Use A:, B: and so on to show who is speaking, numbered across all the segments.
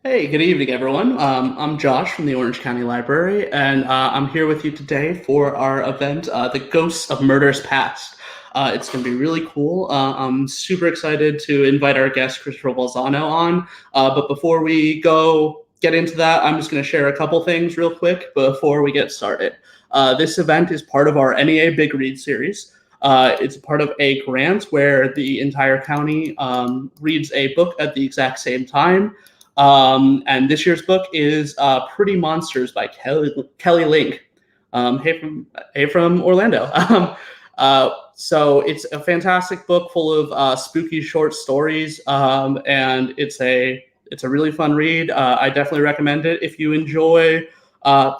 A: Hey, good evening, everyone. I'm Josh from the Orange County Library, and I'm here with you today for our event, The Ghosts of Murders Past. It's going to be really cool. I'm super excited to invite our guest, Christopher Bolzano, on. But before we get into that, I'm just going to share a couple things real quick before we get started. This event is part of our NEA Big Read series. It's part of a grant where the entire county reads a book at the exact same time. And this year's book is Pretty Monsters by Kelly Link. Hey from Orlando. So it's a fantastic book full of spooky short stories, and it's a really fun read. I definitely recommend it if you enjoy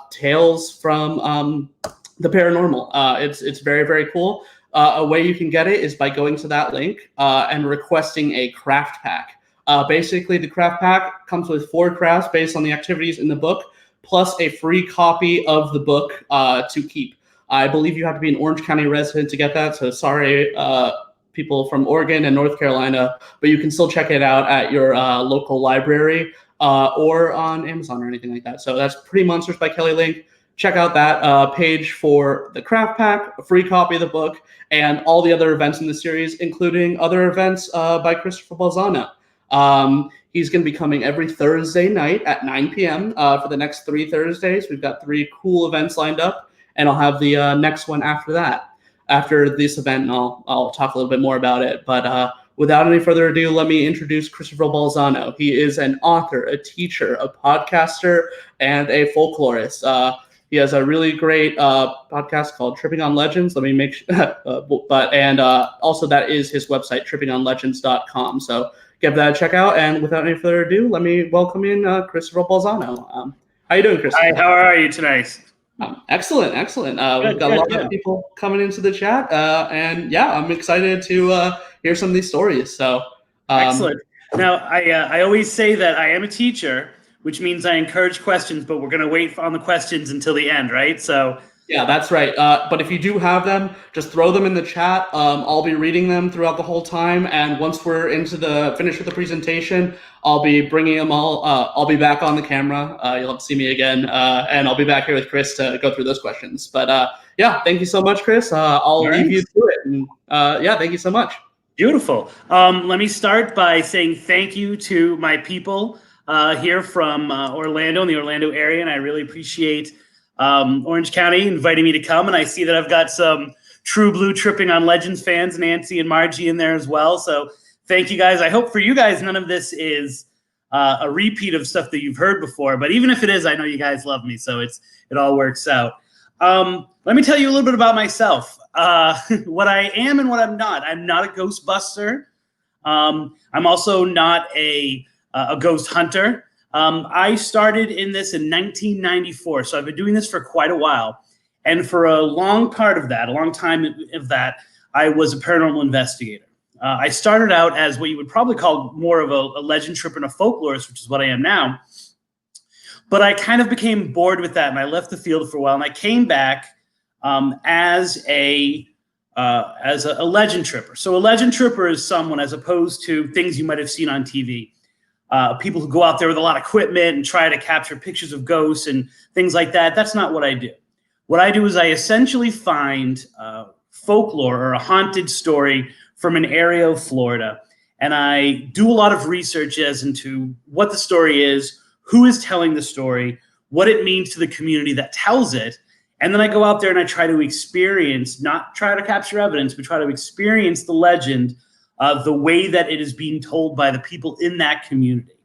A: tales from the paranormal. It's very, very cool. A way you can get it is by going to that link and requesting a craft pack. Basically, the craft pack comes with 4 crafts based on the activities in the book, plus a free copy of the book to keep. I believe you have to be an Orange County resident to get that, so sorry, people from Oregon and North Carolina, but you can still check it out at your local library or on Amazon or anything like that. So that's Pretty Monsters by Kelly Link. Check out that page for the craft pack, a free copy of the book, and all the other events in the series, including other events by Christopher Bolzano. He's going to be coming every Thursday night at 9 p.m. For the next 3 Thursdays. We've got 3 cool events lined up, and I'll have the next one after that. After this event, and I'll talk a little bit more about it. But without any further ado, let me introduce Christopher Bolzano. He is an author, a teacher, a podcaster, and a folklorist. He has a really great podcast called Tripping on Legends. Let me make sure, also that is his website, trippingonlegends.com. So give that a check out. And without any further ado, let me welcome in Christopher Bolzano. How you doing, Christopher?
B: Hi, how are you tonight?
A: Excellent. We've got a lot of people coming into the chat, and yeah, I'm excited to hear some of these stories. So
B: excellent. Now, I always say that I am a teacher, which means I encourage questions, but we're going to wait on the questions until the end, right? So
A: yeah, that's right. But if you do have them, just throw them in the chat. I'll be reading them throughout the whole time, and once we're finished with the presentation, I'll be bringing them all. I'll be back on the camera. You'll have to see me again, and I'll be back here with Chris to go through those questions. But yeah, thank you so much, Chris. I'll leave you to it. And yeah, thank you so much.
B: Beautiful. Let me start by saying thank you to my people here from Orlando, in the Orlando area, and I really appreciate Orange County inviting me to come. And I see that I've got some true blue Tripping on Legends fans, Nancy and Margie, in there as well. So thank you guys. I hope for you guys none of this is a repeat of stuff that you've heard before, but even if it is, I know you guys love me, so it all works out. Let me tell you a little bit about myself, what I am and what I'm not. I'm not a Ghostbuster. I'm also not a ghost hunter. I started in this in 1994, so I've been doing this for quite a while. And for a long time of that, I was a paranormal investigator. I started out as what you would probably call more of a legend tripper and a folklorist, which is what I am now. But I kind of became bored with that, and I left the field for a while, and I came back as a legend tripper. So a legend tripper is someone, as opposed to things you might have seen on TV. People who go out there with a lot of equipment and try to capture pictures of ghosts and things like that. That's not what I do. What I do is I essentially find folklore or a haunted story from an area of Florida, and I do a lot of research as into what the story is, who is telling the story, what it means to the community that tells it, and then I go out there and I try to experience, not try to capture evidence, but try to experience the legend the way that it is being told by the people in that community.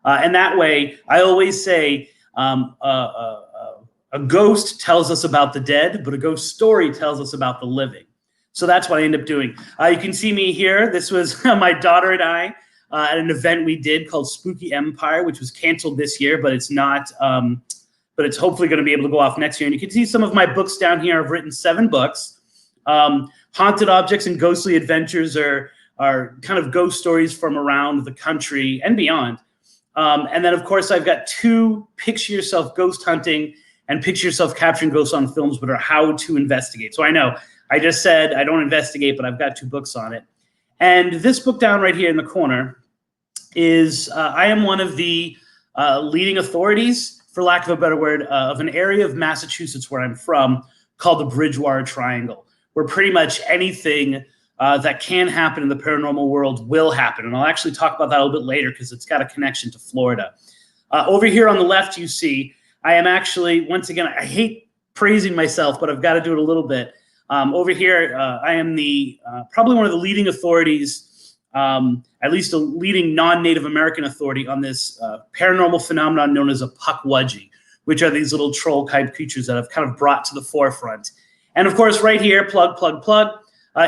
B: And that way, I always say a ghost tells us about the dead, but a ghost story tells us about the living. So that's what I end up doing. You can see me here. This was my daughter and I at an event we did called Spooky Empire, which was canceled this year, but it's not. But it's hopefully going to be able to go off next year. And you can see some of my books down here. I've written 7 books. Haunted Objects and Ghostly Adventures are kind of ghost stories from around the country and beyond. And then, of course, I've got 2 picture yourself ghost hunting and picture yourself capturing ghosts on films, but are how to investigate. So I know I just said I don't investigate, but I've got 2 books on it. And this book down right here in the corner is I am one of the leading authorities, for lack of a better word, of an area of Massachusetts where I'm from called the Bridgewater Triangle, where pretty much anything that can happen in the paranormal world will happen. And I'll actually talk about that a little bit later because it's got a connection to Florida. Over here on the left, you see, I am actually, once again, I hate praising myself, but I've got to do it a little bit. Over here, I am probably one of the leading authorities, at least a leading non-Native American authority on this paranormal phenomenon known as a pukwudgie, which are these little troll-type creatures that I've kind of brought to the forefront. And of course, right here, plug,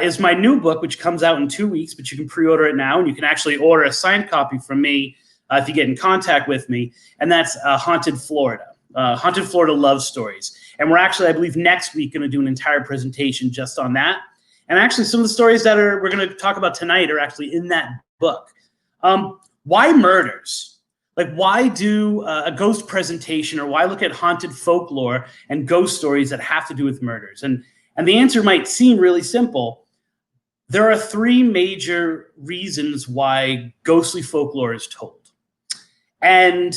B: is my new book, which comes out in 2 weeks, but you can pre-order it now, and you can actually order a signed copy from me if you get in contact with me, and that's Haunted Florida. Haunted Florida Love Stories. And we're actually, I believe, next week going to do an entire presentation just on that. And actually, some of the stories that we're going to talk about tonight are actually in that book. Why murders? Like, why do a ghost presentation, or why look at haunted folklore and ghost stories that have to do with murders? And the answer might seem really simple. There are 3 major reasons why ghostly folklore is told. And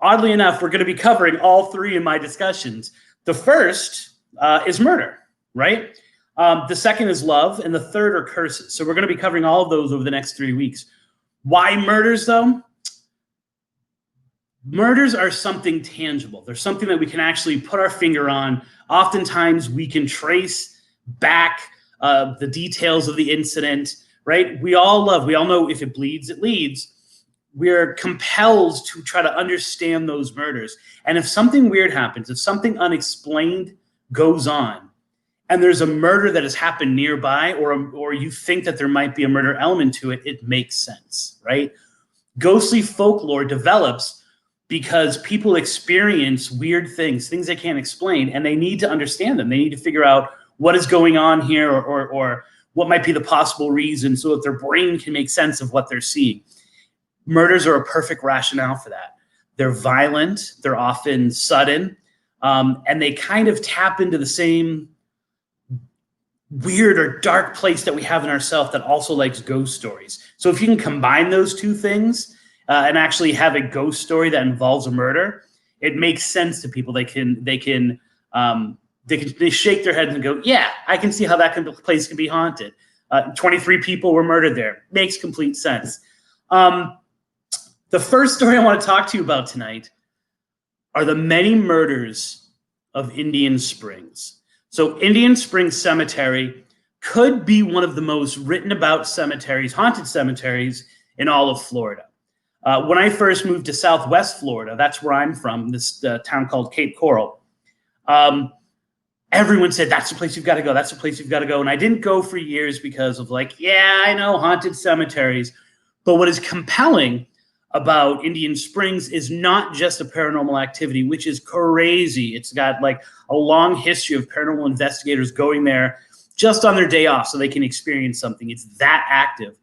B: oddly enough, we're going to be covering all 3 in my discussions. The first is murder, right? The second is love, and the third are curses. So we're going to be covering all of those over the next 3 weeks. Why murders, though? Murders are something tangible. They're something that we can actually put our finger on. Oftentimes, we can trace back the details of the incident, right? We all know if it bleeds, it leads. We're compelled to try to understand those murders. And if something weird happens, if something unexplained goes on, and there's a murder that has happened nearby, or you think that there might be a murder element to it, it makes sense, right? Ghostly folklore develops because people experience weird things they can't explain, and they need to understand them. They need to figure out what is going on here, or what might be the possible reason, so that their brain can make sense of what they're seeing. Murders are a perfect rationale for that. They're violent, they're often sudden, and they kind of tap into the same weird or dark place that we have in ourselves that also likes ghost stories. So if you can combine those 2 things and actually have a ghost story that involves a murder, it makes sense to people. They shake their heads and go, yeah, I can see how that place can be haunted. 23 people were murdered there. Makes complete sense. The first story I want to talk to you about tonight are the many murders of Indian Springs. So Indian Springs Cemetery could be one of the most written about cemeteries, haunted cemeteries, in all of Florida. When I first moved to Southwest Florida, that's where I'm from, this town called Cape Coral, everyone said, that's the place you've got to go. That's the place you've got to go. And I didn't go for years because of yeah, I know haunted cemeteries. But what is compelling about Indian Springs is not just a paranormal activity, which is crazy. It's got a long history of paranormal investigators going there just on their day off so they can experience something. It's that active.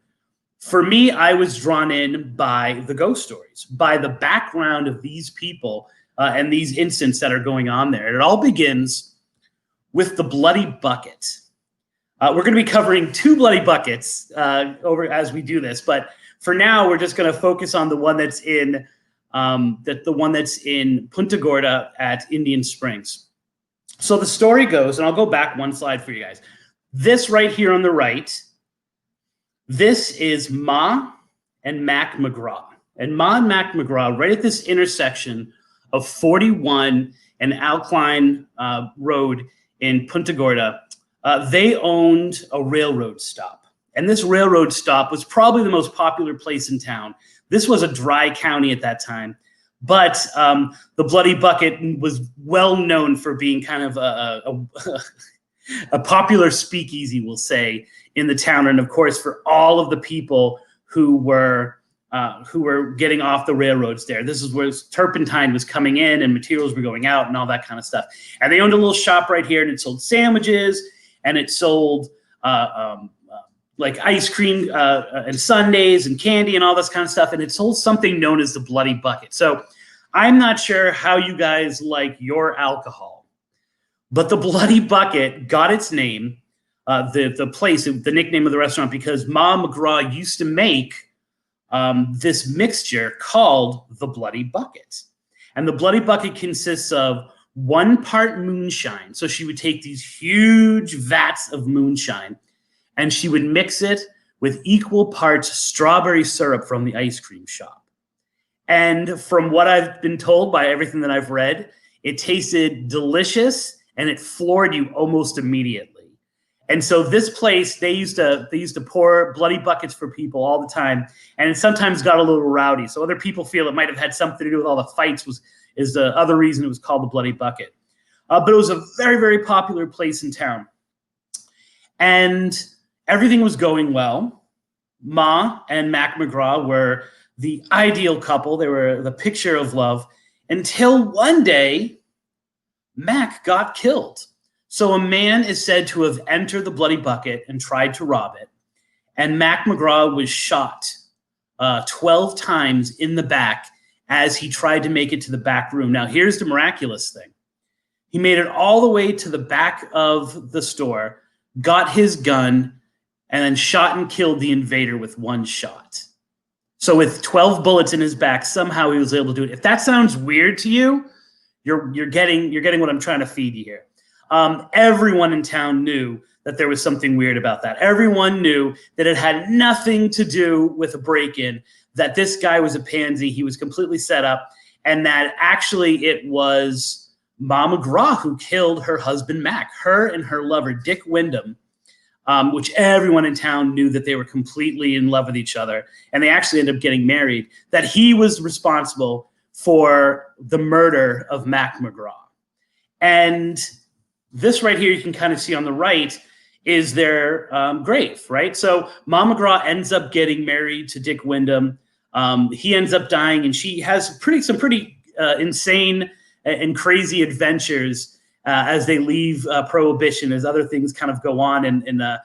B: For me, I was drawn in by the ghost stories, by the background of these people and these incidents that are going on there. It all begins with the Bloody Bucket. We're going to be covering 2 bloody buckets over as we do this, but for now, we're just going to focus on the one that's in Punta Gorda at Indian Springs. So the story goes, and I'll go back 1 slide for you guys. This right here on the right, this is Ma and Mac McGraw. And Ma and Mac McGraw, right at this intersection of 41 and Alkline Road in Punta Gorda, they owned a railroad stop. And this railroad stop was probably the most popular place in town. This was a dry county at that time. But the Bloody Bucket was well known for being kind of a popular speakeasy, we'll say, in the town. And of course, for all of the people who were getting off the railroads there. This is where turpentine was coming in and materials were going out and all that kind of stuff. And they owned a little shop right here, and it sold sandwiches, and it sold ice cream and sundaes and candy and all this kind of stuff. And it sold something known as the Bloody Bucket. So I'm not sure how you guys like your alcohol, but the Bloody Bucket got its name, the place, the nickname of the restaurant, because Ma McGraw used to make this mixture called the Bloody Bucket. And the Bloody Bucket consists of 1 part moonshine. So she would take these huge vats of moonshine and she would mix it with equal parts strawberry syrup from the ice cream shop. And from what I've been told by everything that I've read, it tasted delicious and it floored you almost immediately. And so this place, they used to pour bloody buckets for people all the time, and it sometimes got a little rowdy. So other people feel it might have had something to do with all the fights. Is the other reason it was called the Bloody Bucket. But it was a very, very popular place in town, and everything was going well. Ma and Mac McGraw were the ideal couple. They were the picture of love until one day, Mac got killed. So a man is said to have entered the Bloody Bucket and tried to rob it. And Mac McGraw was shot 12 times in the back as he tried to make it to the back room. Now, here's the miraculous thing. He made it all the way to the back of the store, got his gun, and then shot and killed the invader with 1 shot. So with 12 bullets in his back, somehow he was able to do it. If that sounds weird to you, you're getting what I'm trying to feed you here. Everyone in town knew that there was something weird about that. Everyone knew that it had nothing to do with a break-in, that this guy was a pansy, he was completely set up, and that actually it was Ma McGraw who killed her husband, Mac, her and her lover, Dick Wyndham, which everyone in town knew that they were completely in love with each other, and they actually ended up getting married, that he was responsible for the murder of Mac McGraw. And this right here, you can kind of see on the right, is their grave, right? So Ma McGraw ends up getting married to Dick Wyndham. He ends up dying, and she has some pretty insane and crazy adventures as they leave Prohibition, as other things kind of go on in the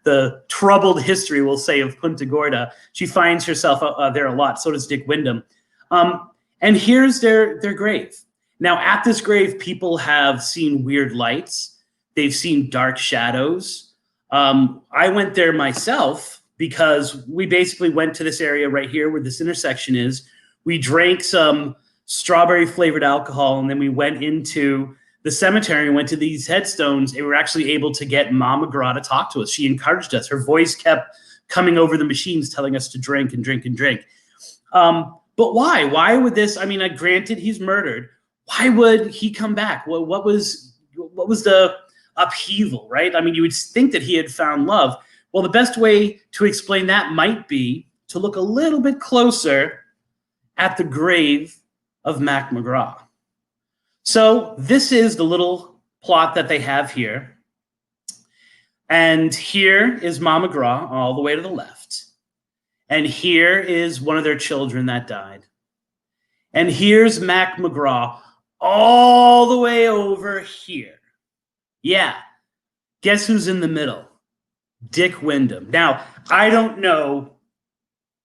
B: the troubled history, we'll say, of Punta Gorda. She finds herself there a lot. So does Dick Wyndham. And here's their grave. Now, at this grave, people have seen weird lights. They've seen dark shadows. I went there myself because we basically went to this area right here where this intersection is. We drank some strawberry-flavored alcohol, and then we went into the cemetery and went to these headstones, and we were actually able to get Ma McGraw to talk to us. She encouraged us. Her voice kept coming over the machines telling us to drink and drink and drink. But why? Why would this? I mean, granted, he's murdered. Why would he come back? What was the upheaval, right? I mean, you would think that he had found love. Well, the best way to explain that might be to look a little bit closer at the grave of Mac McGraw. So this is the little plot that they have here. And here is Ma McGraw all the way to the left. And here is one of their children that died. And here's Mac McGraw all the way over here. Yeah. Guess who's in the middle? Dick Wyndham. Now, I don't know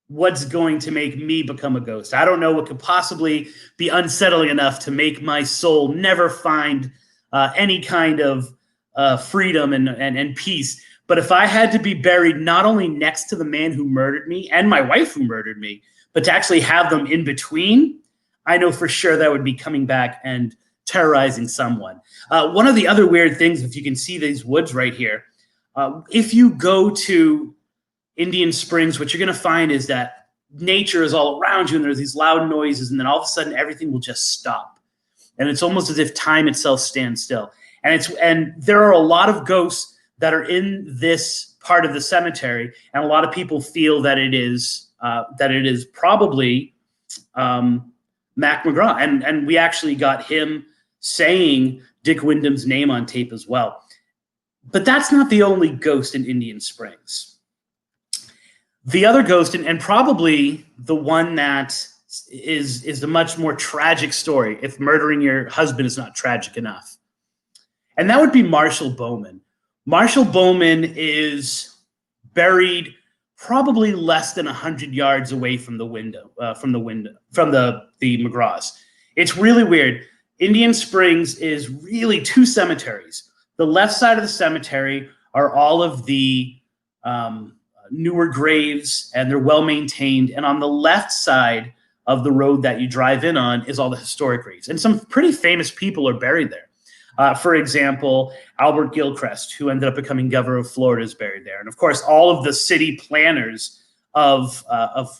B: what's going to make me become a ghost. I don't know what could possibly be unsettling enough to make my soul never find any kind of freedom and peace. But if I had to be buried not only next to the man who murdered me and my wife who murdered me, but to actually have them in between, I know for sure that would be coming back and terrorizing someone. One of the other weird things, if you can see these woods right here, if you go to Indian Springs, what you're going to find is that nature is all around you, and there's these loud noises, and then all of a sudden everything will just stop. And it's almost as if time itself stands still. And there are a lot of ghosts that are in this part of the cemetery, and a lot of people feel that it is probably Mac McGraw. And we actually got him saying Dick Wyndham's name on tape as well. But that's not the only ghost in Indian Springs. The other ghost, and probably the one that is a much more tragic story, if murdering your husband is not tragic enough, and that would be Marshall Bowman. Marshall Bowman is buried probably less than 100 yards away from the McGraws. It's really weird. Indian Springs is really 2 cemeteries. The left side of the cemetery are all of the newer graves, and they're well maintained. And on the left side of the road that you drive in on is all the historic graves. And some pretty famous people are buried there. For example, Albert Gilchrist, who ended up becoming governor of Florida, is buried there. And of course, all of the city planners of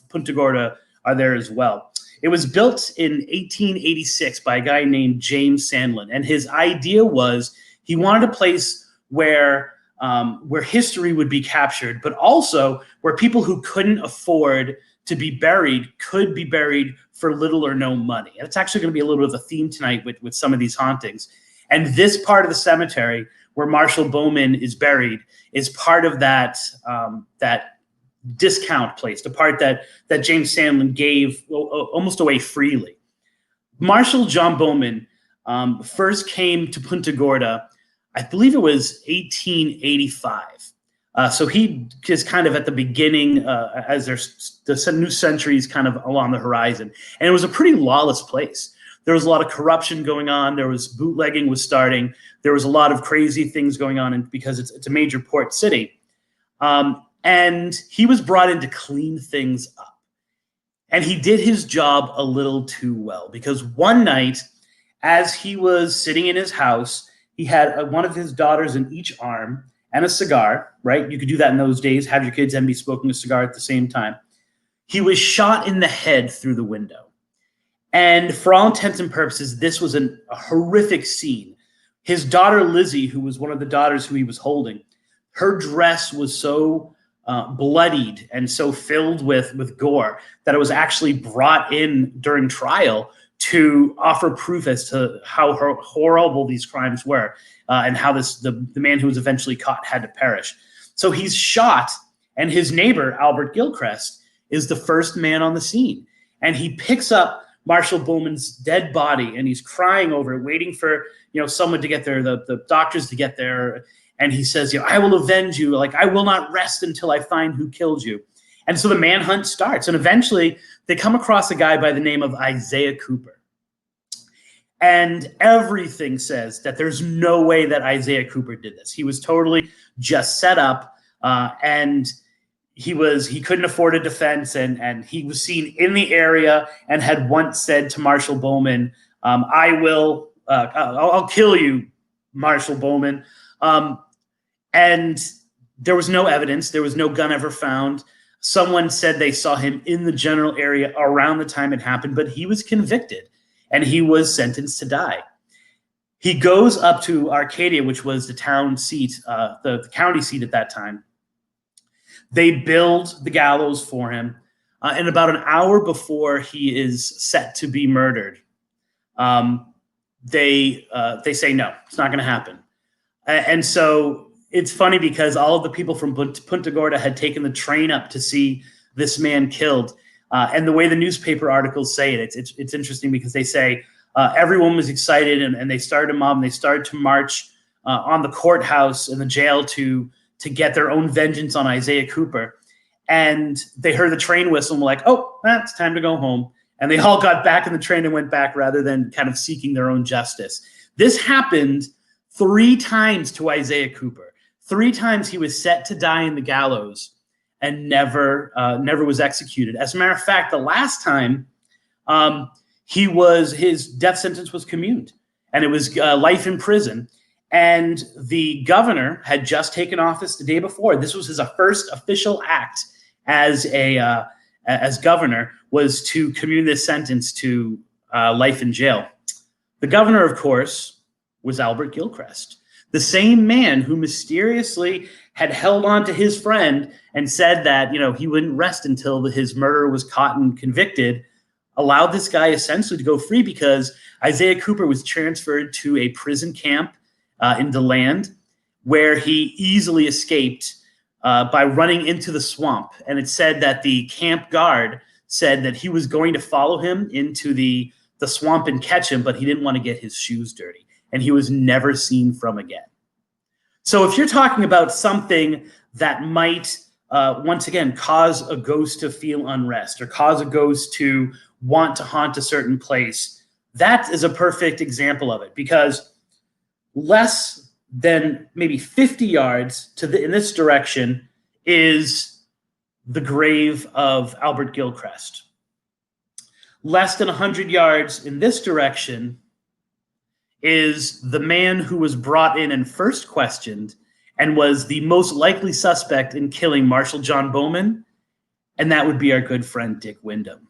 B: Punta Gorda are there as well. It was built in 1886 by a guy named James Sandlin. And his idea was he wanted a place where history would be captured, but also where people who couldn't afford to be buried could be buried for little or no money. And it's actually going to be a little bit of a theme tonight with some of these hauntings. And this part of the cemetery where Marshall Bowman is buried is part of that discount place, the part that James Sandlin gave almost away freely. Marshall John Bowman first came to Punta Gorda, I believe it was 1885. So he is kind of at the beginning as the new century is kind of along the horizon. And it was a pretty lawless place. There was a lot of corruption going on. There was bootlegging was starting. There was a lot of crazy things going on because it's a major port city. And he was brought in to clean things up. And he did his job a little too well, because one night, as he was sitting in his house, he had one of his daughters in each arm and a cigar, right? You could do that in those days, have your kids and be smoking a cigar at the same time. He was shot in the head through the window. And for all intents and purposes, this was a horrific scene. His daughter, Lizzie, who was one of the daughters who he was holding, her dress was so bloodied and so filled with gore that it was actually brought in during trial to offer proof as to how horrible these crimes were and how the man who was eventually caught had to perish. So he's shot, and his neighbor, Albert Gilchrist, is the first man on the scene. And he picks up Marshall Bowman's dead body, and he's crying over it, waiting for someone to get there, the doctors to get there. And he says, I will avenge you. Like, I will not rest until I find who killed you. And so the manhunt starts. And eventually they come across a guy by the name of Isaiah Cooper. And everything says that there's no way that Isaiah Cooper did this. He was totally just set up, and he couldn't afford a defense, and he was seen in the area and had once said to Marshall Bowman, I'll kill you, Marshall Bowman. And there was no evidence. There was no gun ever found. Someone said they saw him in the general area around the time it happened, but he was convicted and he was sentenced to die. He goes up to Arcadia, which was the town seat, the county seat at that time. They build the gallows for him. And about an hour before he is set to be murdered, they say, no, it's not going to happen. And so it's funny because all of the people from Punta Gorda had taken the train up to see this man killed. And the way the newspaper articles say it, it's interesting because they say everyone was excited and they started a mob and they started to march on the courthouse and the jail to get their own vengeance on Isaiah Cooper. And they heard the train whistle and were like, oh, it's time to go home. And they all got back in the train and went back rather than kind of seeking their own justice. This happened 3 times to Isaiah Cooper. 3 times he was set to die in the gallows and never was executed. As a matter of fact, the last time his death sentence was commuted, and it was life in prison. And the governor had just taken office the day before. This was his first official act as governor, was to commute this sentence to life in jail. The governor, of course, was Albert Gilchrist, the same man who mysteriously had held on to his friend and said that he wouldn't rest until his murderer was caught and convicted, allowed this guy essentially to go free because Isaiah Cooper was transferred to a prison camp in DeLand, where he easily escaped by running into the swamp. And it said that the camp guard said that he was going to follow him into the swamp and catch him, but he didn't want to get his shoes dirty. And he was never seen from again. So if you're talking about something that might, once again, cause a ghost to feel unrest or cause a ghost to want to haunt a certain place, that is a perfect example of it, because less than maybe 50 yards in this direction is the grave of Albert Gilchrist. Less than 100 yards in this direction is the man who was brought in and first questioned and was the most likely suspect in killing Marshal John Bowman, and that would be our good friend Dick Wyndham.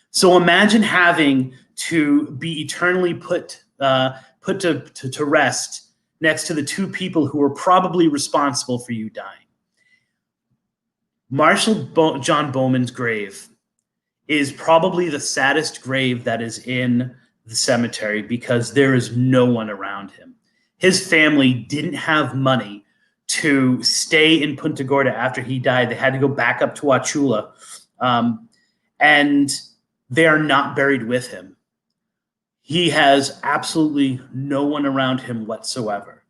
B: So imagine having to be eternally put to rest next to the two people who were probably responsible for you dying. Marshal John Bowman's grave is probably the saddest grave that is in the cemetery because there is no one around him. His family didn't have money to stay in Punta Gorda after he died. They had to go back up to Wauchula, and they are not buried with him. He has absolutely no one around him whatsoever.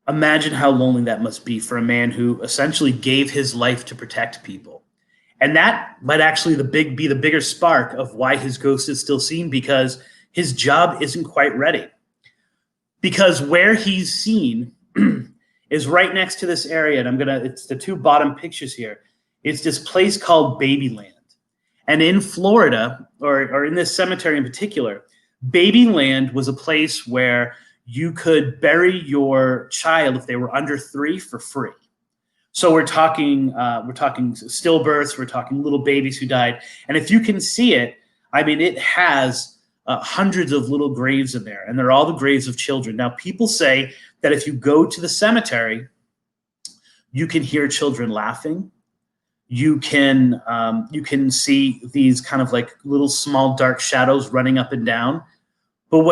B: Imagine how lonely that must be for a man who essentially gave his life to protect people. And that might actually be the bigger spark of why his ghost is still seen, because his job isn't quite ready. Because where he's seen is right next to this area, and it's the two bottom pictures here. It's this place called Babyland. And in Florida, or in this cemetery in particular, Babyland was a place where you could bury your child if they were under 3 for free. So we're talking stillbirths, we're talking little babies who died. And if you can see it, I mean, it has hundreds of little graves in there, and they're all the graves of children. Now, people say that if you go to the cemetery, you can hear children laughing. You can see these kind of like little small dark shadows running up and down. But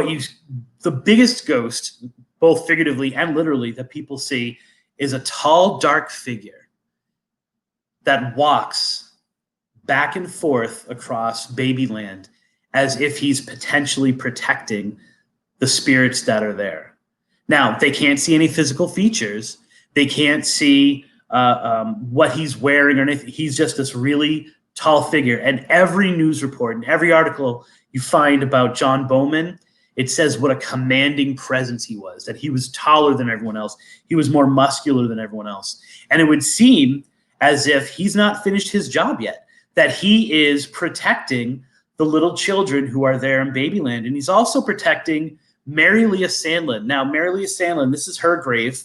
B: the biggest ghost, both figuratively and literally, that people see is a tall, dark figure that walks back and forth across Babyland as if he's potentially protecting the spirits that are there. Now, they can't see any physical features. They can't see what he's wearing or anything. He's just this really tall figure. And every news report and every article you find about John Bowman, it says what a commanding presence he was, that he was taller than everyone else. He was more muscular than everyone else. And it would seem as if he's not finished his job yet, that he is protecting the little children who are there in Babyland. And he's also protecting Mary Leah Sandlin. Now, Mary Leah Sandlin, this is her grave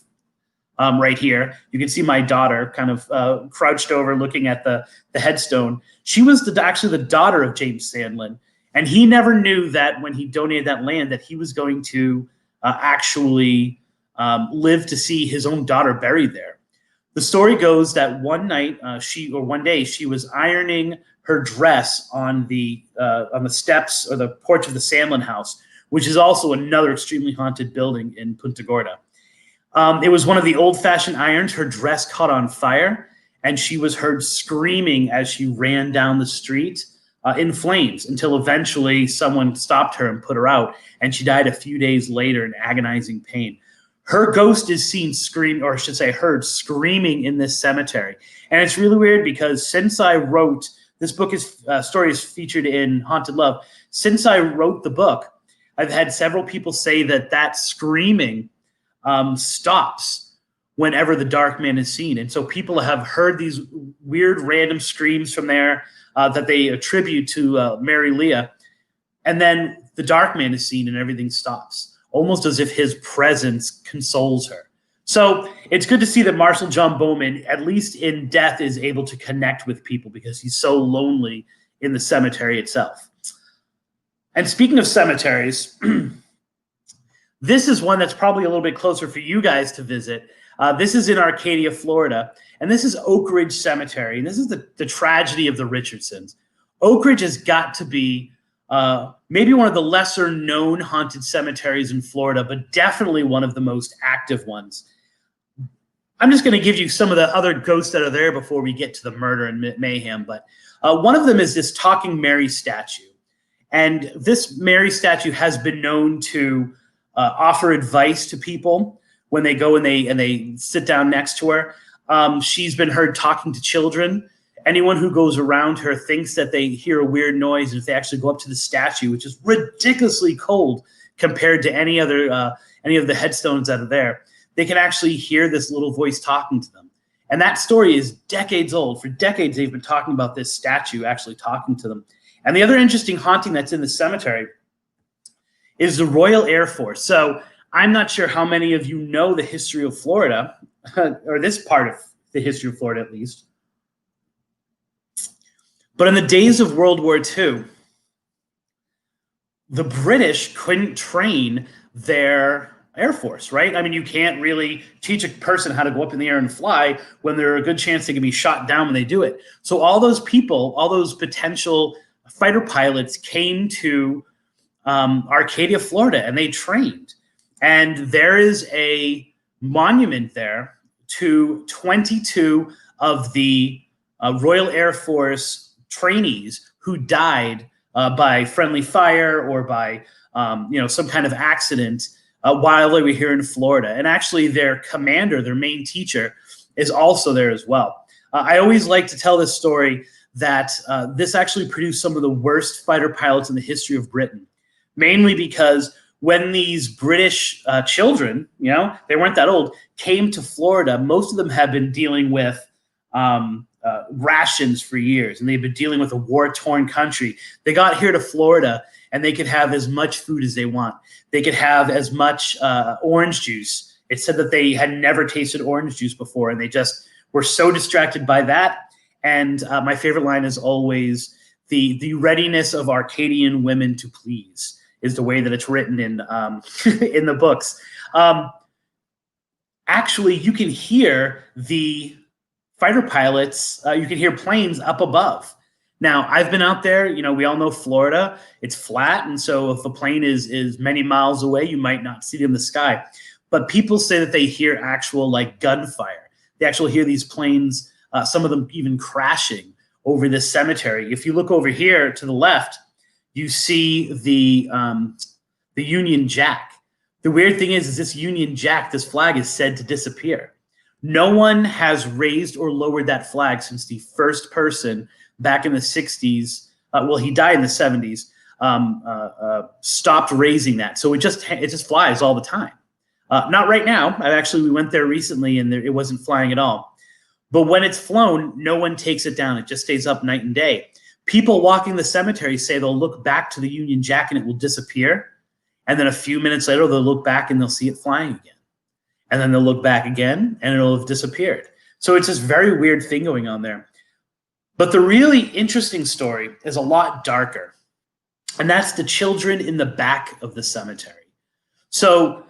B: right here. You can see my daughter kind of crouched over looking at the headstone. She was actually the daughter of James Sandlin. And he never knew that when he donated that land that he was going to actually live to see his own daughter buried there. The story goes that one day she was ironing her dress on the steps or the porch of the Sandlin house, which is also another extremely haunted building in Punta Gorda. It was one of the old-fashioned irons. Her dress caught on fire, and she was heard screaming as she ran down the street in flames until eventually someone stopped her and put her out, and she died a few days later in agonizing pain. Her ghost is seen heard screaming in this cemetery. And it's really weird because since I wrote, this story is featured in Haunted Love. Since I wrote the book, I've had several people say that screaming stops whenever the dark man is seen. And so people have heard these weird random screams from there that they attribute to Mary Leah. And then the dark man is seen and everything stops, almost as if his presence consoles her. So it's good to see that Marshal John Bowman, at least in death, is able to connect with people because he's so lonely in the cemetery itself. And speaking of cemeteries, this is one that's probably a little bit closer for you guys to visit. This is in Arcadia, Florida, and this is Oak Ridge Cemetery. And this is the tragedy of the Richardsons. Oak Ridge has got to be maybe one of the lesser known haunted cemeteries in Florida, but definitely one of the most active ones. I'm just going to give you some of the other ghosts that are there before we get to the murder and mayhem. But one of them is this Talking Mary statue. And this Mary statue has been known to offer advice to people when they go and they sit down next to her. She's been heard talking to children. Anyone who goes around her thinks that they hear a weird noise, and if they actually go up to the statue, which is ridiculously cold compared to any of the headstones that are there, they can actually hear this little voice talking to them. And that story is decades old. For decades, they've been talking about this statue actually talking to them. And the other interesting haunting that's in the cemetery is the Royal Air Force. So I'm not sure how many of you know the history of Florida, or this part of the history of Florida at least. But in the days of World War II, the British couldn't train their Air Force, right? I mean, you can't really teach a person how to go up in the air and fly when there's a good chance they can be shot down when they do it. So all those people, all those potential fighter pilots came to Arcadia, Florida, and they trained. And there is a monument there to 22 of the Royal Air Force trainees who died by friendly fire or by some kind of accident while they were here in Florida. And actually their commander, their main teacher, is also there as well. I always like to tell this story that this actually produced some of the worst fighter pilots in the history of Britain, mainly because when these British children, they weren't that old, came to Florida, most of them have been dealing with rations for years, and they've been dealing with a war-torn country. They got here to Florida, and they could have as much food as they want. They could have as much orange juice. It said that they had never tasted orange juice before, and they just were so distracted by that. And my favorite line is always, the readiness of Arcadian women to please is the way that it's written in in the books. Actually, you can hear the fighter pilots, you can hear planes up above. Now, I've been out there, we all know Florida, it's flat. And so if a plane is many miles away, you might not see it in the sky. But people say that they hear actual gunfire. They actually hear these planes, some of them even crashing over this cemetery. If you look over here to the left, you see the Union Jack. The weird thing is this Union Jack, this flag, is said to disappear. No one has raised or lowered that flag since the first person back in the 60s, he died in the 70s, stopped raising that. So it just flies all the time. Not right now. We went there recently and it wasn't flying at all. But when it's flown, no one takes it down. It just stays up night and day. People walking the cemetery say they'll look back to the Union Jack and it will disappear. And then a few minutes later, they'll look back and they'll see it flying again. And then they'll look back again and it'll have disappeared. So it's this very weird thing going on there. But the really interesting story is a lot darker. And that's the children in the back of the cemetery. So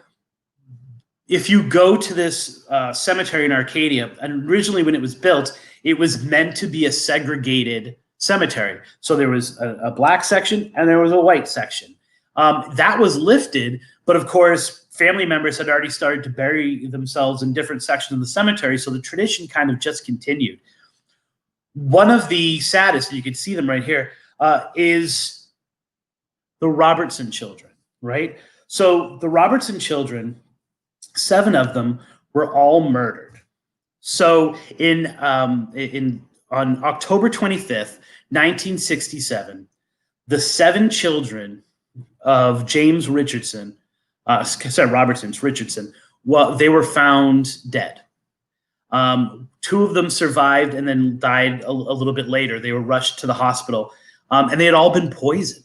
B: if you go to this cemetery in Arcadia, and originally when it was built, it was meant to be a segregated cemetery. So there was a black section and there was a white section. That was lifted, but of course, family members had already started to bury themselves in different sections of the cemetery, so the tradition kind of just continued. One of the saddest, and you can see them right here, is the Robertson children, right? So the Robertson children, 7 of them were all murdered. So on October 25th, 1967, the 7 children of James Richardson, Richardson, they were found dead. 2 of them survived and then died a little bit later. They were rushed to the hospital, and they had all been poisoned.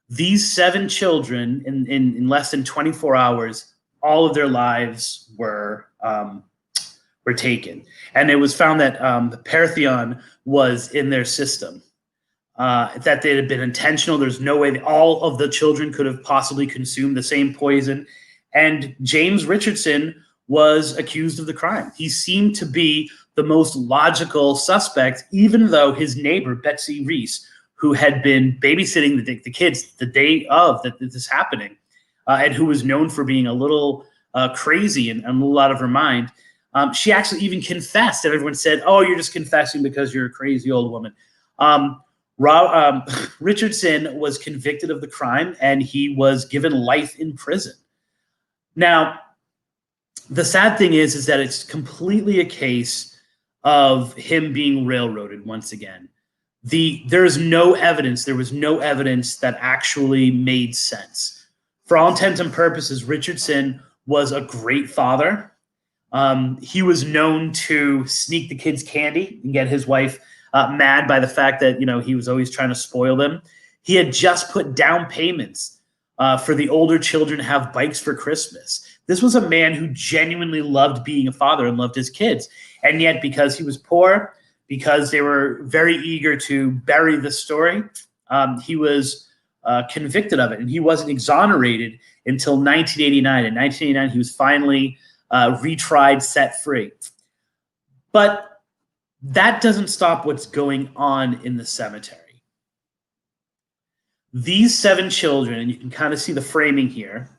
B: These 7 children, in less than 24 hours, all of their lives were taken. And it was found that the Paratheon was in their system, that they had been intentional. There's no way that all of the children could have possibly consumed the same poison. And James Richardson was accused of the crime. He seemed to be the most logical suspect, even though his neighbor, Betsy Reese, who had been babysitting the kids the day of that this is happening, and who was known for being a little crazy and a little out of her mind, she actually even confessed, and everyone said, "Oh, you're just confessing because you're a crazy old woman." Richardson was convicted of the crime, and he was given life in prison. Now, the sad thing is that it's completely a case of him being railroaded once again. There was no evidence that actually made sense. For all intents and purposes, Richardson was a great father. He was known to sneak the kids candy and get his wife mad by the fact that he was always trying to spoil them. He had just put down payments for the older children to have bikes for Christmas. This was a man who genuinely loved being a father and loved his kids. And yet, because he was poor, because they were very eager to bury the story, he was convicted of it. And he wasn't exonerated until 1989. In 1989, he was finally retried, set free. But that doesn't stop what's going on in the cemetery. These 7 children, and you can kind of see the framing here,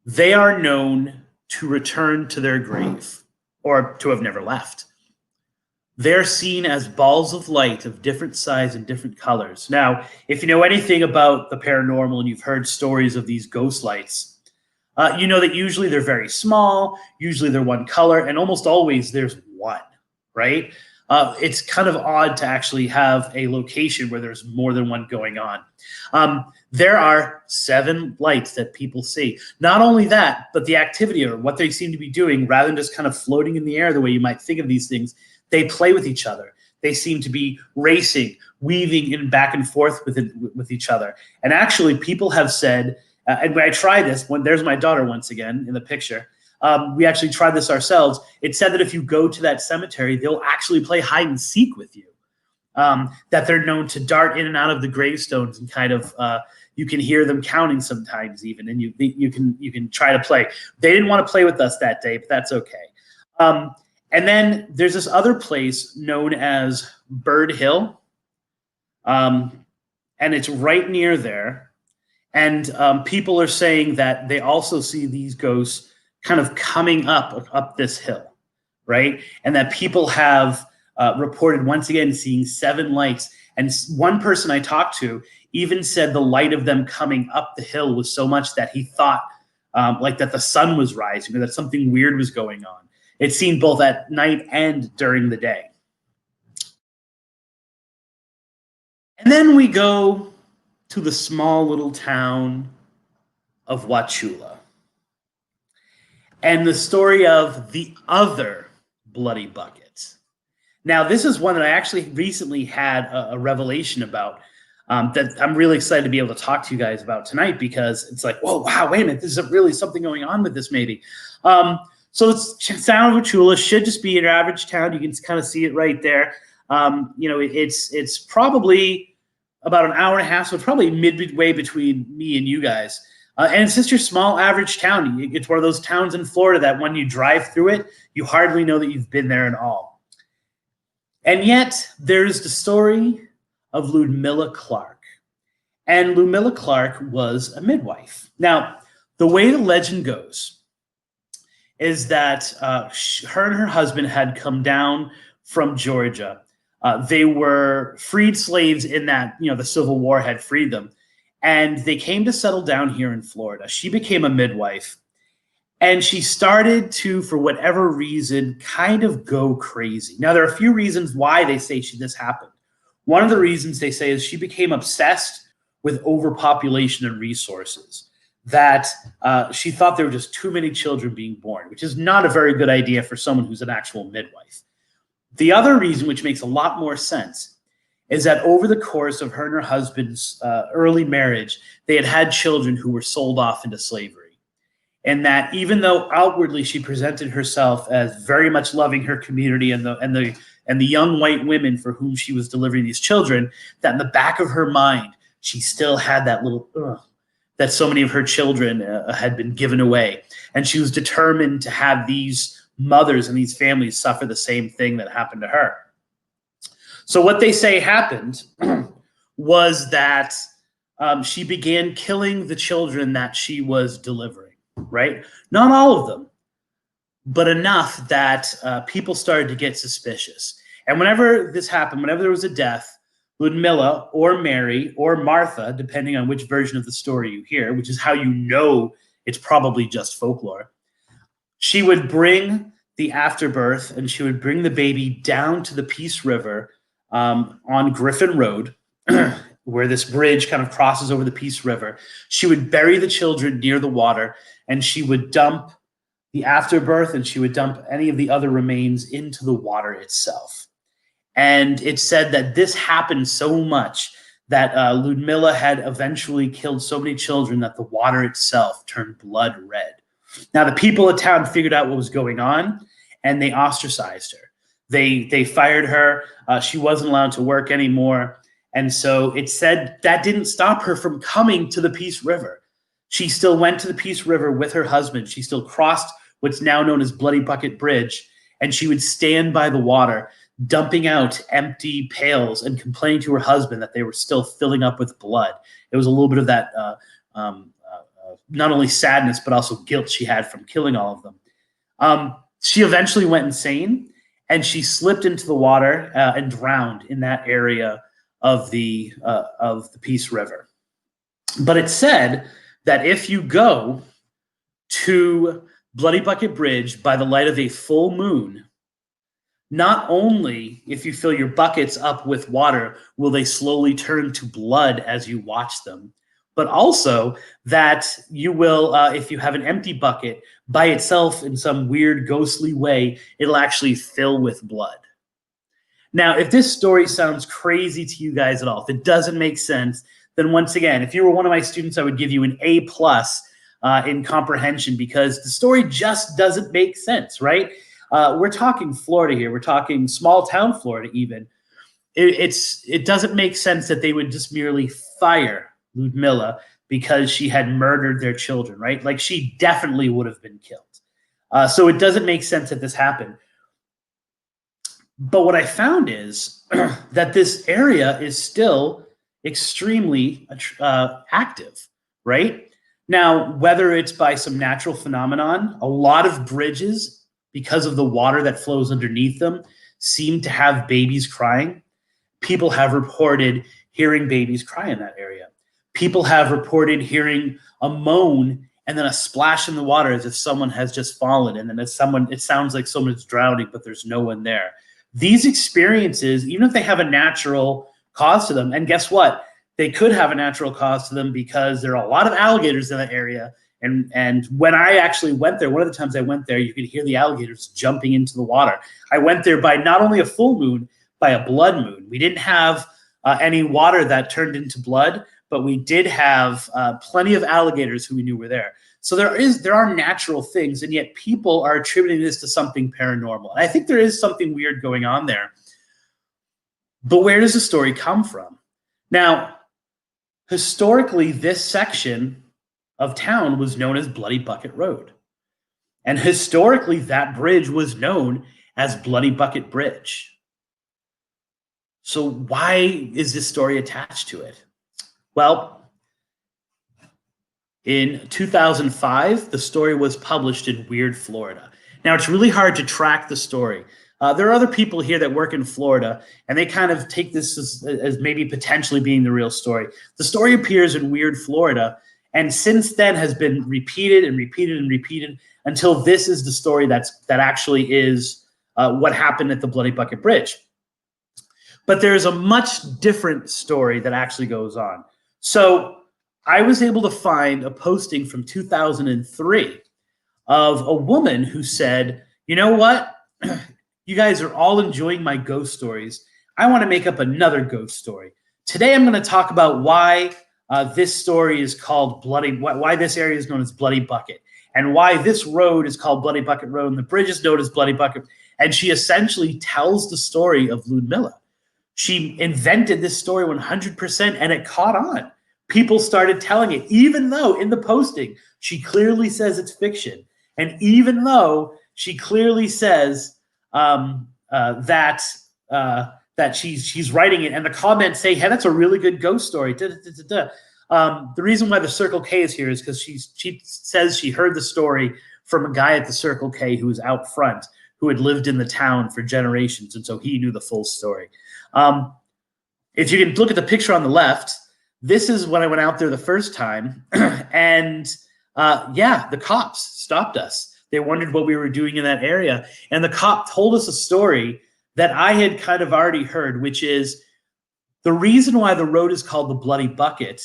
B: they are known to return to their grave or to have never left. They're seen as balls of light of different size and different colors. Now, if you know anything about the paranormal and you've heard stories of these ghost lights, you know that usually they're very small, usually they're one color, and almost always there's one, right? It's kind of odd to actually have a location where there's more than one going on. There are 7 lights that people see. Not only that, but the activity or what they seem to be doing, rather than just kind of floating in the air the way you might think of these things, they play with each other. They seem to be racing, weaving in back and forth with each other. And actually, people have said, and when I tried this, there's my daughter once again in the picture. We actually tried this ourselves. It said that if you go to that cemetery, they'll actually play hide and seek with you. That they're known to dart in and out of the gravestones and kind of you can hear them counting sometimes even, and you can try to play. They didn't want to play with us that day, but that's okay. And then there's this other place known as Bird Hill, and it's right near there. And people are saying that they also see these ghosts kind of coming up this hill, right? And that people have reported once again seeing 7 lights. And one person I talked to even said the light of them coming up the hill was so much that he thought like that the sun was rising or that something weird was going on. It's seen both at night and during the day. And then we go to the small little town of Wauchula and the story of the other bloody bucket. Now, this is one that I actually recently had a revelation about that I'm really excited to be able to talk to you guys about tonight, because it's like, whoa, wow, wait a minute, this is really something going on with this maybe. So it's town of Wauchula, should just be your average town. You can kind of see it right there. It's probably about an hour and a half, so it's probably midway between me and you guys. And it's just your small average town. It's one of those towns in Florida that when you drive through it, you hardly know that you've been there at all. And yet there's the story of Ludmilla Clark. And Ludmilla Clark was a midwife. Now, the way the legend goes is that her and her husband had come down from Georgia. They were freed slaves in that, the Civil War had freed them. And they came to settle down here in Florida. She became a midwife. And she started to, for whatever reason, kind of go crazy. Now, there are a few reasons why they say this happened. One of the reasons they say is she became obsessed with overpopulation and resources, that she thought there were just too many children being born, which is not a very good idea for someone who's an actual midwife. The other reason, which makes a lot more sense, is that over the course of her and her husband's early marriage, they had children who were sold off into slavery. And that even though outwardly she presented herself as very much loving her community and the young white women for whom she was delivering these children, that in the back of her mind, she still had that little that so many of her children had been given away. And she was determined to have these mothers and these families suffer the same thing that happened to her. So what they say happened was that she began killing the children that she was delivering. Right? Not all of them, but enough that people started to get suspicious. And whenever this happened, whenever there was a death, Ludmilla or Mary or Martha, depending on which version of the story you hear, which is how you know it's probably just folklore, she would bring the afterbirth and she would bring the baby down to the Peace River on Griffin Road, where this bridge kind of crosses over the Peace River. She would bury the children near the water, and she would dump the afterbirth, and she would dump any of the other remains into the water itself. And it said that this happened so much that Ludmilla had eventually killed so many children that the water itself turned blood red. Now, the people of town figured out what was going on, and they ostracized her. They fired her. She wasn't allowed to work anymore. And so it said that didn't stop her from coming to the Peace River. She still went to the Peace River with her husband. She still crossed what's now known as Bloody Bucket Bridge, and she would stand by the water, dumping out empty pails and complaining to her husband that they were still filling up with blood. It was a little bit of that not only sadness, but also guilt she had from killing all of them. She eventually went insane, and she slipped into the water and drowned in that area of the Peace River. But it said that if you go to Bloody Bucket Bridge by the light of a full moon, not only if you fill your buckets up with water will they slowly turn to blood as you watch them, but also that you will, if you have an empty bucket by itself in some weird ghostly way, it'll actually fill with blood. Now, if this story sounds crazy to you guys at all, if it doesn't make sense, then once again, if you were one of my students, I would give you an A+ in comprehension, because the story just doesn't make sense, right? We're talking Florida here. We're talking small town Florida even. It doesn't make sense that they would just merely fire Ludmilla because she had murdered their children, right? Like, she definitely would have been killed. So it doesn't make sense that this happened. But what I found is that this area is still extremely active, right? Now, whether it's by some natural phenomenon, a lot of bridges, because of the water that flows underneath them, seem to have babies crying. People have reported hearing babies cry in that area. People have reported hearing a moan and then a splash in the water as if someone has just fallen, and then it sounds like someone is drowning, but there's no one there. These experiences, even if they have a natural cause to them, and guess what? They could have a natural cause to them because there are a lot of alligators in that area. And when I actually went there, one of the times I went there, you could hear the alligators jumping into the water. I went there by not only a full moon, by a blood moon. We didn't have any water that turned into blood, but we did have plenty of alligators who we knew were there. So there are natural things, and yet people are attributing this to something paranormal. And I think there is something weird going on there. But where does the story come from? Now, historically, this section of town was known as Bloody Bucket Road. And historically, that bridge was known as Bloody Bucket Bridge. So why is this story attached to it? Well, in 2005, the story was published in Weird, Florida. Now, it's really hard to track the story. There are other people here that work in Florida, and they kind of take this as maybe potentially being the real story. The story appears in Weird, Florida, and since then has been repeated and repeated and repeated until this is the story that actually is what happened at the Bloody Bucket Bridge. But there's a much different story that actually goes on. So I was able to find a posting from 2003 of a woman who said, you know what? You guys are all enjoying my ghost stories. I want to make up another ghost story. Today I'm going to talk about why this story is called why this area is known as Bloody Bucket, and why this road is called Bloody Bucket Road and the bridge is known as Bloody Bucket. And she essentially tells the story of Ludmilla. She invented this story 100%, and it caught on. People started telling it, even though in the posting she clearly says it's fiction, and even though she clearly says that she's writing it, and the comments say, "Hey, that's a really good ghost story." The reason why the Circle K is here is because she says she heard the story from a guy at the Circle K who was out front, who had lived in the town for generations, and so he knew the full story. If you can look at the picture on the left, this is when I went out there the first time, and yeah, the cops stopped us. They wondered what we were doing in that area, and the cop told us a story that I had kind of already heard, which is the reason why the road is called the Bloody Bucket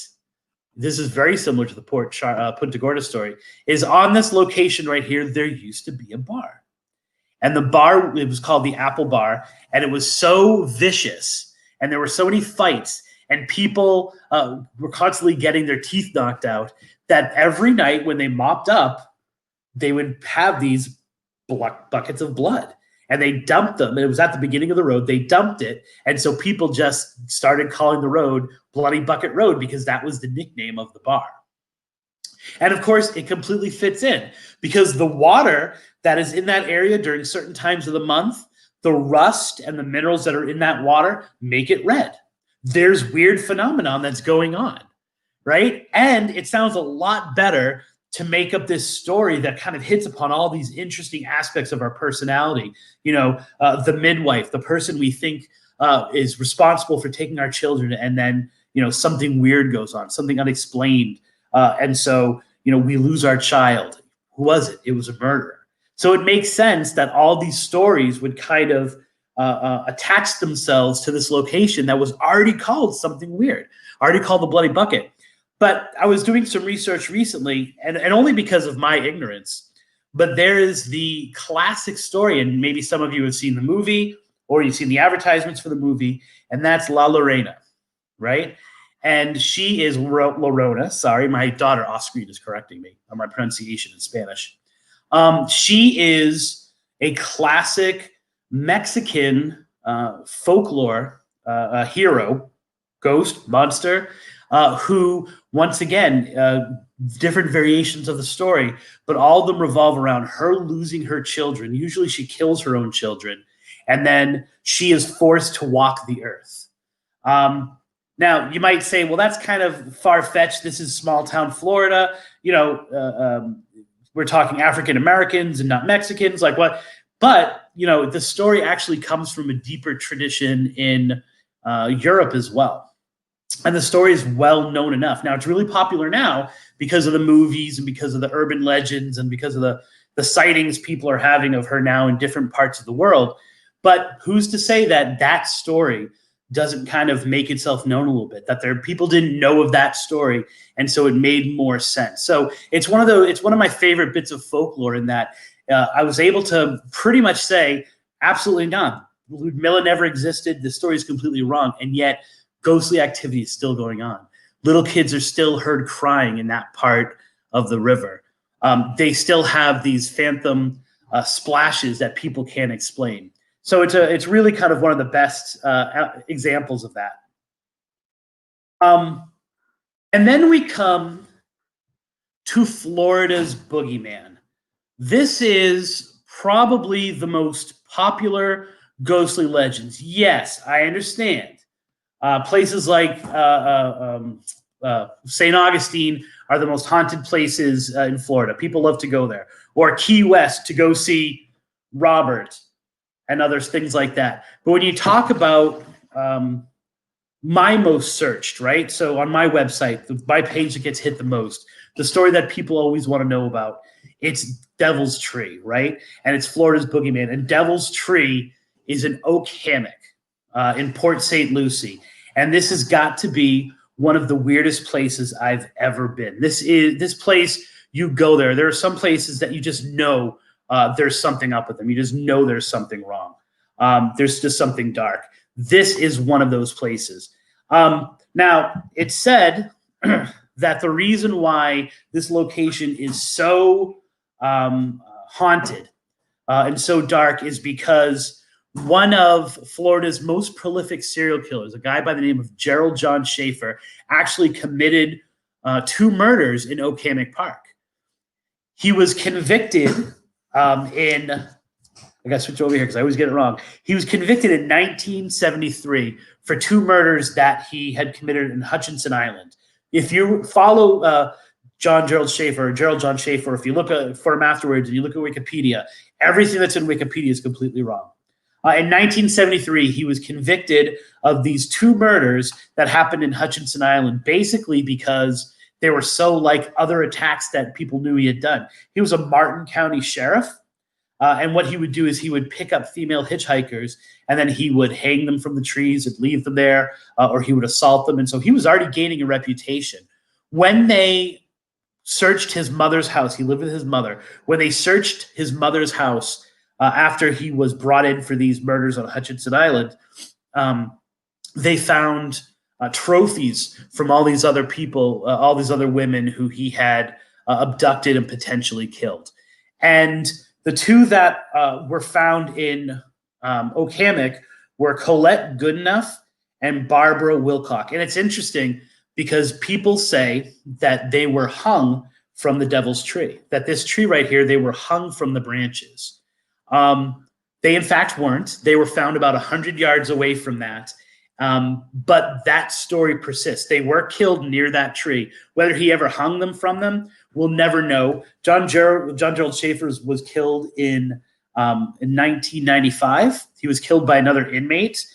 B: this is very similar to the Punta Gorda story, is on this location right here, there used to be a bar. And the bar, it was called the Apple Bar, and it was so vicious, and there were so many fights, and people were constantly getting their teeth knocked out, that every night when they mopped up, they would have these buckets of blood. And they dumped them. It was at the beginning of the road. They dumped it. And so people just started calling the road Bloody Bucket Road because that was the nickname of the bar. And of course, it completely fits in because the water that is in that area during certain times of the month, the rust and the minerals that are in that water make it red. There's weird phenomenon that's going on, right? And it sounds a lot better to make up this story that kind of hits upon all these interesting aspects of our personality. You know, the midwife, the person we think is responsible for taking our children, and then, you know, something weird goes on, something unexplained. And so, you know, we lose our child. Who was it? It was a murderer. So it makes sense that all these stories would kind of attach themselves to this location that was already called something weird, already called the Bloody Bucket. But I was doing some research recently, and only because of my ignorance, but there is the classic story, and maybe some of you have seen the movie or you've seen the advertisements for the movie, and that's La Llorona, right? And she is Llorona. Sorry, my daughter off-screen is correcting me on my pronunciation in Spanish. She is a classic Mexican folklore hero, ghost, monster, who, once again, different variations of the story, but all of them revolve around her losing her children. Usually she kills her own children, and then she is forced to walk the earth. Now, you might say, well, that's kind of far-fetched. This is small-town Florida. You know, we're talking African Americans and not Mexicans. Like what? But, you know, the story actually comes from a deeper tradition in Europe as well. And the story is well known enough. Now, it's really popular now because of the movies and because of the urban legends and because of the sightings people are having of her now in different parts of the world. But who's to say that that story doesn't kind of make itself known a little bit, that people didn't know of that story, and so it made more sense. So it's one of my favorite bits of folklore in that I was able to pretty much say, absolutely not. Ludmilla never existed. The story is completely wrong, and yet ghostly activity is still going on. Little kids are still heard crying in that part of the river. They still have these phantom splashes that people can't explain. So it's really kind of one of the best examples of that. And then we come to Florida's boogeyman. This is probably the most popular ghostly legends. Yes, I understand. Places like St. Augustine are the most haunted places in Florida. People love to go there. Or Key West to go see Robert and others, things like that. But when you talk about my most searched, right? So on my website, my page that gets hit the most, the story that people always want to know about, it's Devil's Tree, right? And it's Florida's boogeyman. And Devil's Tree is an oak hammock in Port St. Lucie. And this has got to be one of the weirdest places I've ever been. This place, you go there. There are some places that you just know there's something up with them. You just know there's something wrong. There's just something dark. This is one of those places. Now, it's said that the reason why this location is so haunted and so dark is because one of Florida's most prolific serial killers, a guy by the name of Gerald John Schaefer, actually committed 2 murders in Oak Hammock Park. He was convicted I got to switch over here because I always get it wrong. He was convicted in 1973 for 2 murders that he had committed in Hutchinson Island. If you follow Gerald John Schaefer, if you look for him afterwards and you look at Wikipedia, everything that's in Wikipedia is completely wrong. In 1973, he was convicted of these 2 murders that happened in Hutchinson Island, basically because they were so like other attacks that people knew he had done. He was a Martin County sheriff, and what he would do is he would pick up female hitchhikers, and then he would hang them from the trees and leave them there, or he would assault them. And so he was already gaining a reputation. When they searched his mother's house, he lived with his mother. When they searched his mother's house after he was brought in for these murders on Hutchinson Island, they found trophies from all these other people, all these other women who he had abducted and potentially killed. And the two that were found in Oak Hammock were Colette Goodenough and Barbara Wilcock. And it's interesting because people say that they were hung from the devil's tree, that this tree right here, they were hung from the branches. They, in fact, weren't. They were found about 100 yards away from that. But that story persists. They were killed near that tree. Whether he ever hung them from them, we'll never know. John Gerald Schaefer was killed in 1995. He was killed by another inmate.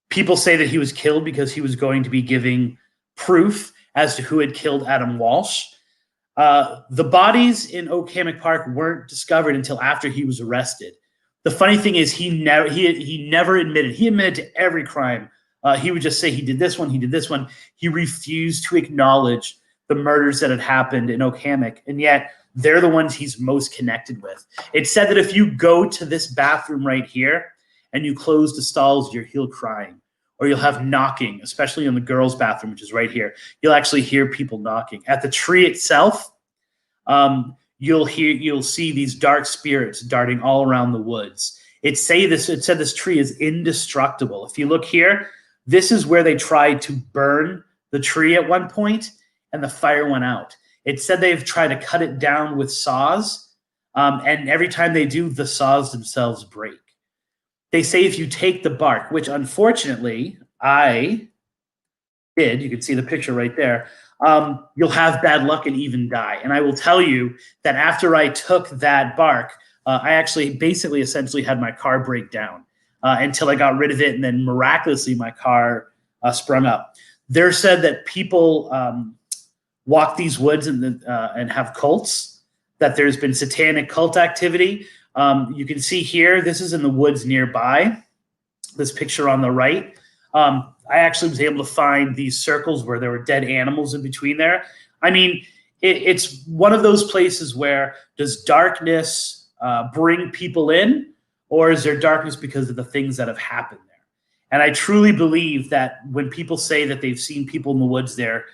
B: People say that he was killed because he was going to be giving proof as to who had killed Adam Walsh. The bodies in Oak Hammock Park weren't discovered until after he was arrested. The funny thing is he never admitted. He admitted to every crime. He would just say he did this one, he did this one. He refused to acknowledge the murders that had happened in Oak Hammock, and yet they're the ones he's most connected with. It's said that if you go to this bathroom right here and you close the stalls, you'll hear crying, or you'll have knocking, especially in the girls' bathroom, which is right here. You'll actually hear people knocking. At the tree itself, you'll see these dark spirits darting all around the woods. It said this tree is indestructible. If you look here, this is where they tried to burn the tree at one point, and the fire went out. It said they've tried to cut it down with saws, and every time they do, the saws themselves break. They say if you take the bark, which unfortunately I did, you can see the picture right there, you'll have bad luck and even die. And I will tell you that after I took that bark, I actually essentially had my car break down until I got rid of it, and then miraculously my car sprung up. They're said that people walk these woods and have cults, that there's been satanic cult activity. You can see here, this is in the woods nearby, this picture on the right. I actually was able to find these circles where there were dead animals in between there. I mean, it's one of those places where does darkness bring people in, or is there darkness because of the things that have happened there? And I truly believe that when people say that they've seen people in the woods there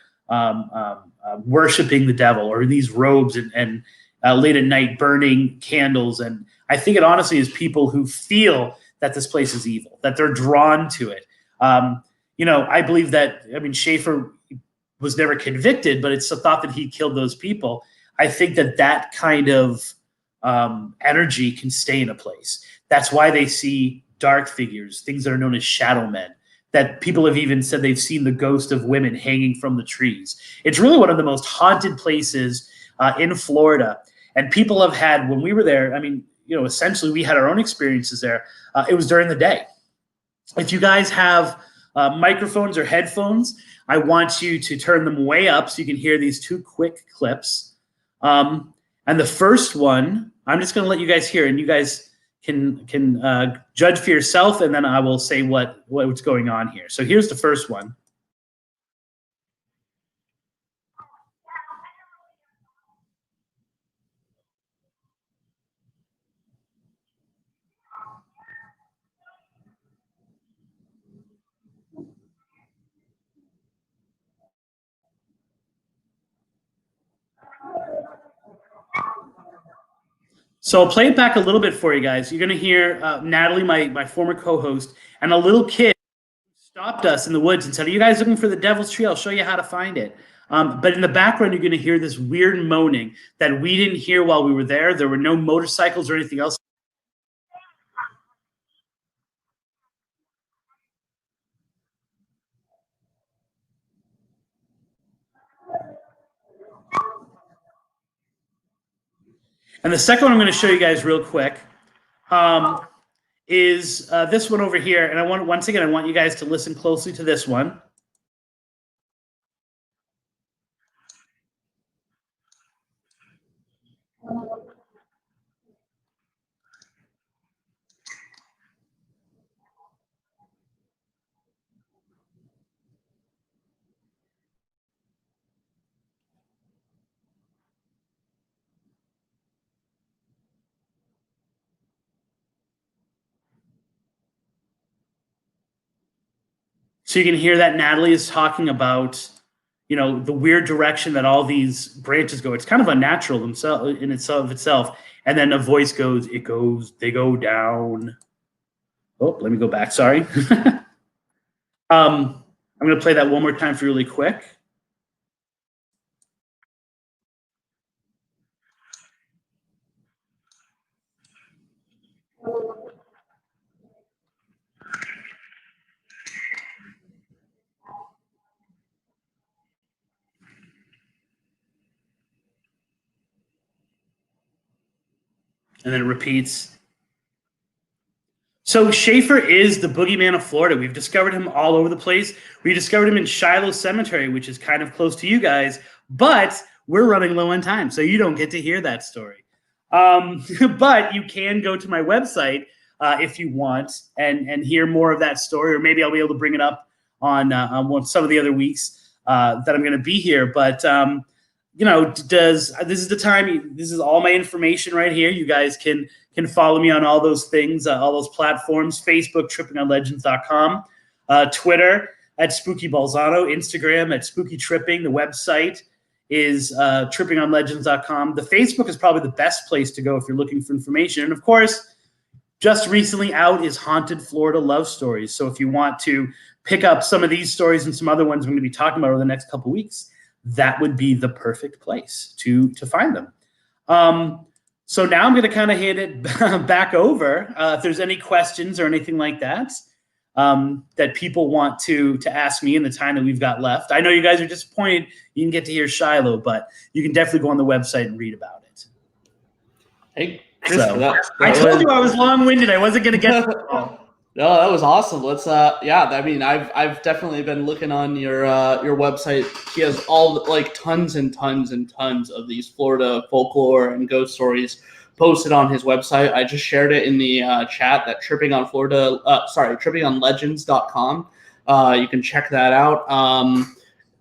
B: worshiping the devil, or in these robes and late at night burning candles, and I think it honestly is people who feel that this place is evil, that they're drawn to it. I believe that, Schaefer was never convicted, but it's thought that he killed those people. I think that kind of energy can stay in a place. That's why they see dark figures, things that are known as shadow men, that people have even said they've seen the ghost of women hanging from the trees. It's really one of the most haunted places in Florida. And people have had, when we were there, essentially we had our own experiences there. It was during the day. If you guys have microphones or headphones, I want you to turn them way up so you can hear these two quick clips. And the first one, I'm just going to let you guys hear, and you guys can judge for yourself, and then I will say what's going on here. So here's the first one. So I'll play it back a little bit for you guys. You're going to hear Natalie, my former co-host, and a little kid stopped us in the woods and said, "Are you guys looking for the devil's tree? I'll show you how to find it." But in the background, you're going to hear this weird moaning that we didn't hear while we were there. There were no motorcycles or anything else. And the second one I'm going to show you guys real quick is this one over here. And I want you guys to listen closely to this one. So you can hear that Natalie is talking about, you know, the weird direction that all these branches go. It's kind of unnatural in itself. And then a voice goes, they go down. Oh, let me go back. Sorry. I'm going to play that one more time for you really quick. And then it repeats. So Schaefer is the boogeyman of Florida. We've discovered him all over the place. We discovered him in Shiloh Cemetery, which is kind of close to you guys, but we're running low on time, so you don't get to hear that story. But you can go to my website if you want and hear more of that story, or maybe I'll be able to bring it up on some of the other weeks that I'm going to be here. But you know, this is the time. This is all my information right here. You guys can follow me on all those things, all those platforms: Facebook, trippingonlegends.com, Twitter at Spooky Balzano, Instagram at Spooky Tripping. The website is trippingonlegends.com. The Facebook is probably the best place to go if you're looking for information. And of course, just recently out is Haunted Florida Love Stories. So if you want to pick up some of these stories and some other ones I'm going to be talking about over the next couple weeks, that would be the perfect place to find them. So now I'm going to kind of hand it back over. If there's any questions or anything like that that people want to ask me in the time that we've got left. I know you guys are disappointed you didn't get to hear Shiloh, but you can definitely go on the website and read about it.
A: Hey,
B: Chris, I told you I was long-winded. I wasn't going to get to it all.
A: No, that was awesome. Let's yeah, I mean, I've definitely been looking on your website. He has all like tons and tons and tons of these Florida folklore and ghost stories posted on his website. I just shared it in the chat that trippingonlegends.com. You can check that out.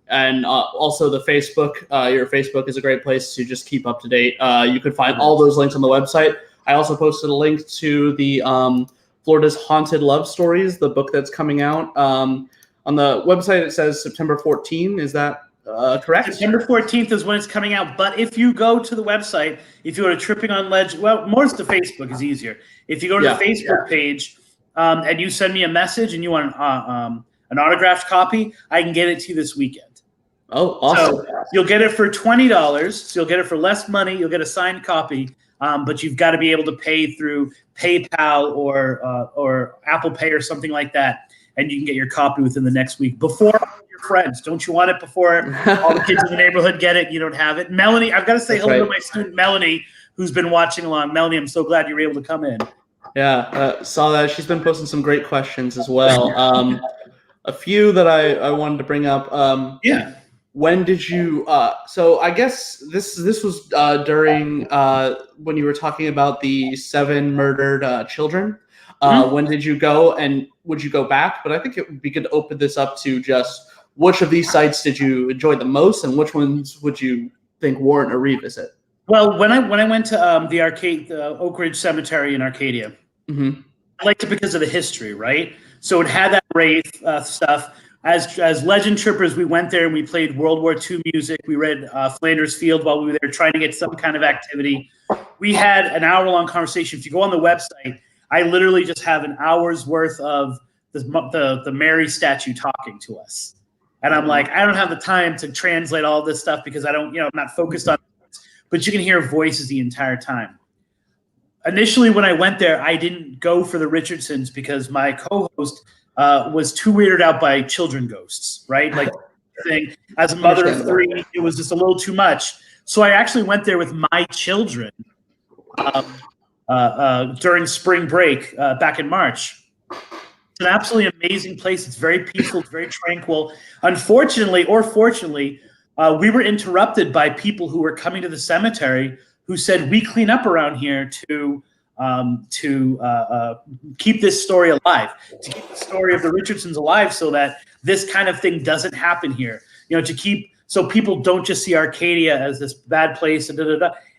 A: And also the Facebook, your Facebook is a great place to just keep up to date. You can find all those links on the website. I also posted a link to the Florida's Haunted Love Stories, the book that's coming out. On the website, it says September 14. Is that correct?
B: September 14th is when it's coming out. But if you go to the website, if you go to Tripping on Legend, well, more to Facebook is easier. If you go to the Facebook page and you send me a message and you want an autographed copy, I can get it to you this weekend.
A: Oh, awesome.
B: So you'll get it for $20. So you'll get it for less money. You'll get a signed copy. But you've got to be able to pay through PayPal or Apple Pay or something like that, and you can get your copy within the next week before all your friends. Don't you want it before all the kids in the neighborhood get it? You don't have it. Melanie, I've got to say hello to my student Melanie, who's been watching along. Melanie, I'm so glad you were able to come in.
A: Yeah, saw that. She's been posting some great questions as well. A few that I wanted to bring up.
B: Yeah.
A: When did you? So I guess this was during when you were talking about the 7 murdered children. When did you go, and would you go back? But I think it would be good to open this up to just which of these sites did you enjoy the most, and which ones would you think warrant a revisit?
B: Well, when I went to the Oak Ridge Cemetery in Arcadia, I liked it because of the history, right? So it had that wraith stuff. As legend trippers, we went there and we played World War II music. We read Flanders Field while we were there trying to get some kind of activity. We had an hour-long conversation. If you go on the website, I literally just have an hour's worth of the Mary statue talking to us. And I'm like, I don't have the time to translate all this stuff because I'm not focused on it. But you can hear voices the entire time. Initially, when I went there, I didn't go for the Richardsons because my co-host was too weirded out by children ghosts, right? Like, thing. As a mother of 3, it was just a little too much. So I actually went there with my children during spring break back in March. It's an absolutely amazing place. It's very peaceful. It's very tranquil. Unfortunately, or fortunately, we were interrupted by people who were coming to the cemetery who said, we clean up around here to keep this story alive, to keep the story of the Richardsons alive so that this kind of thing doesn't happen here, so people don't just see Arcadia as this bad place.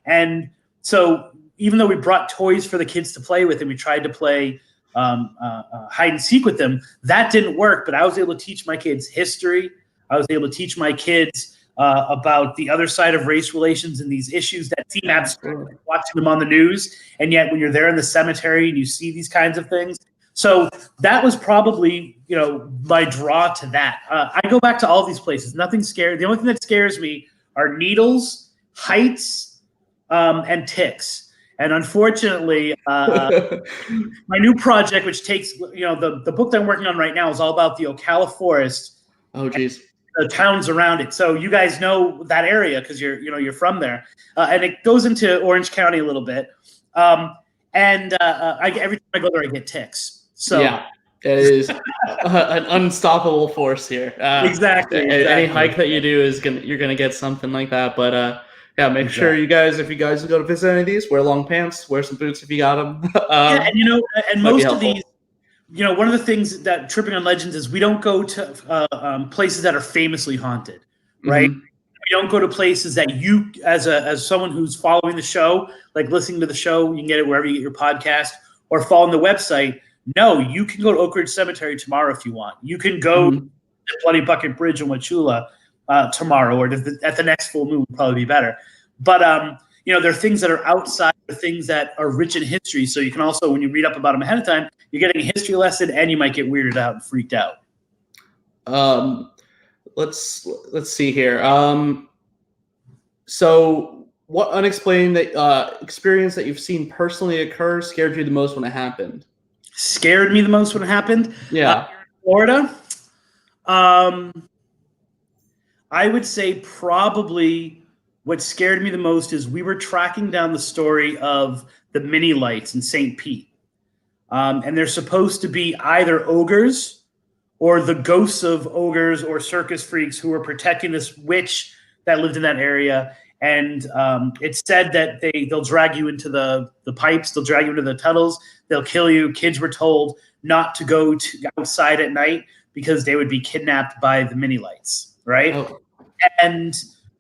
B: And so even though we brought toys for the kids to play with and we tried to play hide and seek with them. That didn't work, but I was able to teach my kids history. I was able to teach my kids about the other side of race relations and these issues that seem abstract watching them on the news. And yet when you're there in the cemetery and you see these kinds of things. So that was probably, my draw to that. I go back to all these places. Nothing scary. The only thing that scares me are needles, heights, and ticks. And unfortunately, my new project, which takes, the book that I'm working on right now is all about the Ocala Forest.
A: Oh, geez.
B: The towns around it. So you guys know that area because you're from there, and it goes into Orange County a little bit. Every time I go there, I get ticks. So
A: yeah, it is an unstoppable force here.
B: Exactly.
A: Any hike that you do you're gonna get something like that. But make sure if you guys go to visit any of these, wear long pants, wear some boots if you got them.
B: And most of these. One of the things that Tripping on Legends is we don't go to places that are famously haunted, right?
A: Mm-hmm.
B: We don't go to places that you, as someone who's following the show, like listening to the show, you can get it wherever you get your podcast, or following the website. No, you can go to Oak Ridge Cemetery tomorrow if you want. You can go to Bloody Bucket Bridge in Wauchula tomorrow, or at the next full moon would probably be better. But there are things that are outside, the things that are rich in history. So you can also, when you read up about them ahead of time, you're getting a history lesson, and you might get weirded out and freaked out.
A: Let's see here. So what unexplained experience that you've seen personally occur scared you the most when it happened?
B: Scared me the most when it happened?
A: Yeah.
B: Florida. I would say probably what scared me the most is we were tracking down the story of the mini lights in St. Pete. And they're supposed to be either ogres or the ghosts of ogres or circus freaks who were protecting this witch that lived in that area. And it's said that they'll drag you into the pipes, they'll drag you into the tunnels, they'll kill you. Kids were told not to go outside at night because they would be kidnapped by the mini lights, right?
A: Oh.
B: And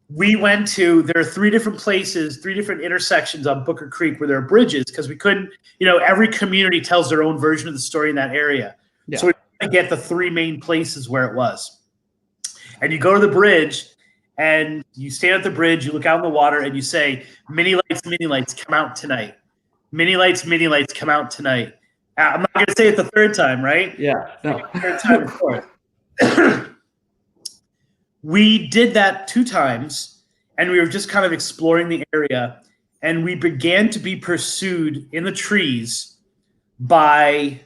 B: we went to, there are 3 different places, 3 different intersections on Booker Creek where there are bridges because we couldn't, every community tells their own version of the story in that area. Yeah. So we had to get the 3 main places where it was. And you go to the bridge and you stand at the bridge, you look out in the water and you say, mini lights, come out tonight. Mini lights, come out tonight. I'm not going to say it the 3rd time, right?
A: Yeah. No.
B: 3rd time and 4th. We did that 2 times, and we were just kind of exploring the area, and we began to be pursued in the trees by,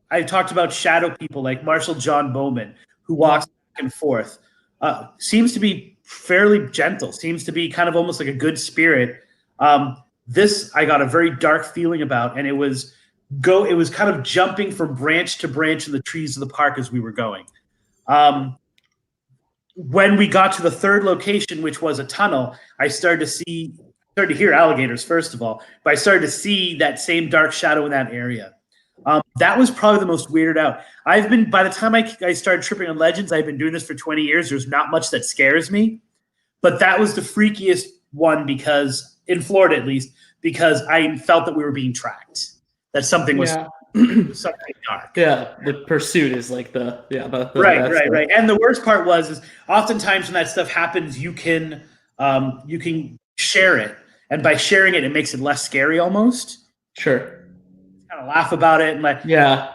B: I talked about shadow people like Marshall John Bowman, who walks back and forth. Seems to be fairly gentle, seems to be kind of almost like a good spirit. This I got a very dark feeling about, and it was kind of jumping from branch to branch in the trees of the park as we were going. When we got to the 3rd location, which was a tunnel, I started to hear alligators, first of all, but I started to see that same dark shadow in that area. That was probably the most weirded out. By the time I started Tripping on Legends, I've been doing this for 20 years. There's not much that scares me, but that was the freakiest one because, in Florida at least, because I felt that we were being tracked, that something was something dark. Yeah,
A: the pursuit is like
B: right. And the worst part is oftentimes when that stuff happens, you can share it, and by sharing it, it makes it less scary almost.
A: Sure.
B: Kind of laugh about it and
A: yeah.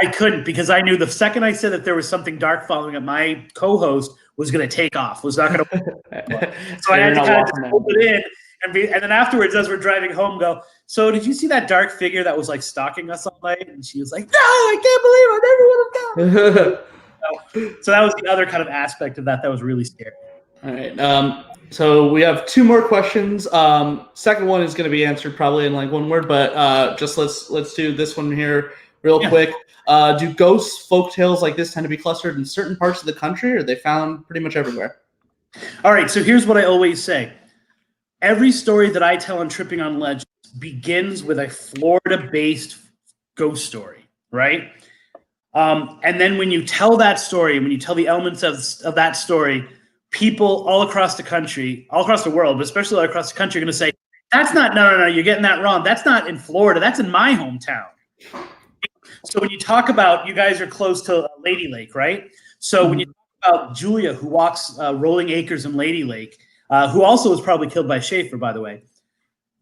B: I couldn't because I knew the second I said that there was something dark following it, my co-host was going to take off. Was not going to. So I had to kind of just hold it in. And then afterwards, as we're driving home, go, so did you see that dark figure that was like stalking us all night? And she was like, no, I can't believe I never would have done. So that was the other kind of aspect of that was really scary.
A: All right. So we have 2 more questions. Second one is going to be answered probably in like 1 word, but just let's do this one here real quick. Do ghosts, folk tales like this tend to be clustered in certain parts of the country, or are they found pretty much everywhere?
B: All right. So here's what I always say. Every story that I tell on Tripping on Legends begins with a Florida-based ghost story, right? And then when you tell that story, when you tell the elements of that story, people all across the country, all across the world, but especially all across the country, are going to say, that's not, no, you're getting that wrong. That's not in Florida. That's in my hometown. So when you talk about, you guys are close to Lady Lake, right? So when you talk about Julia, who walks Rolling Acres in Lady Lake, who also was probably killed by Schaefer, by the way,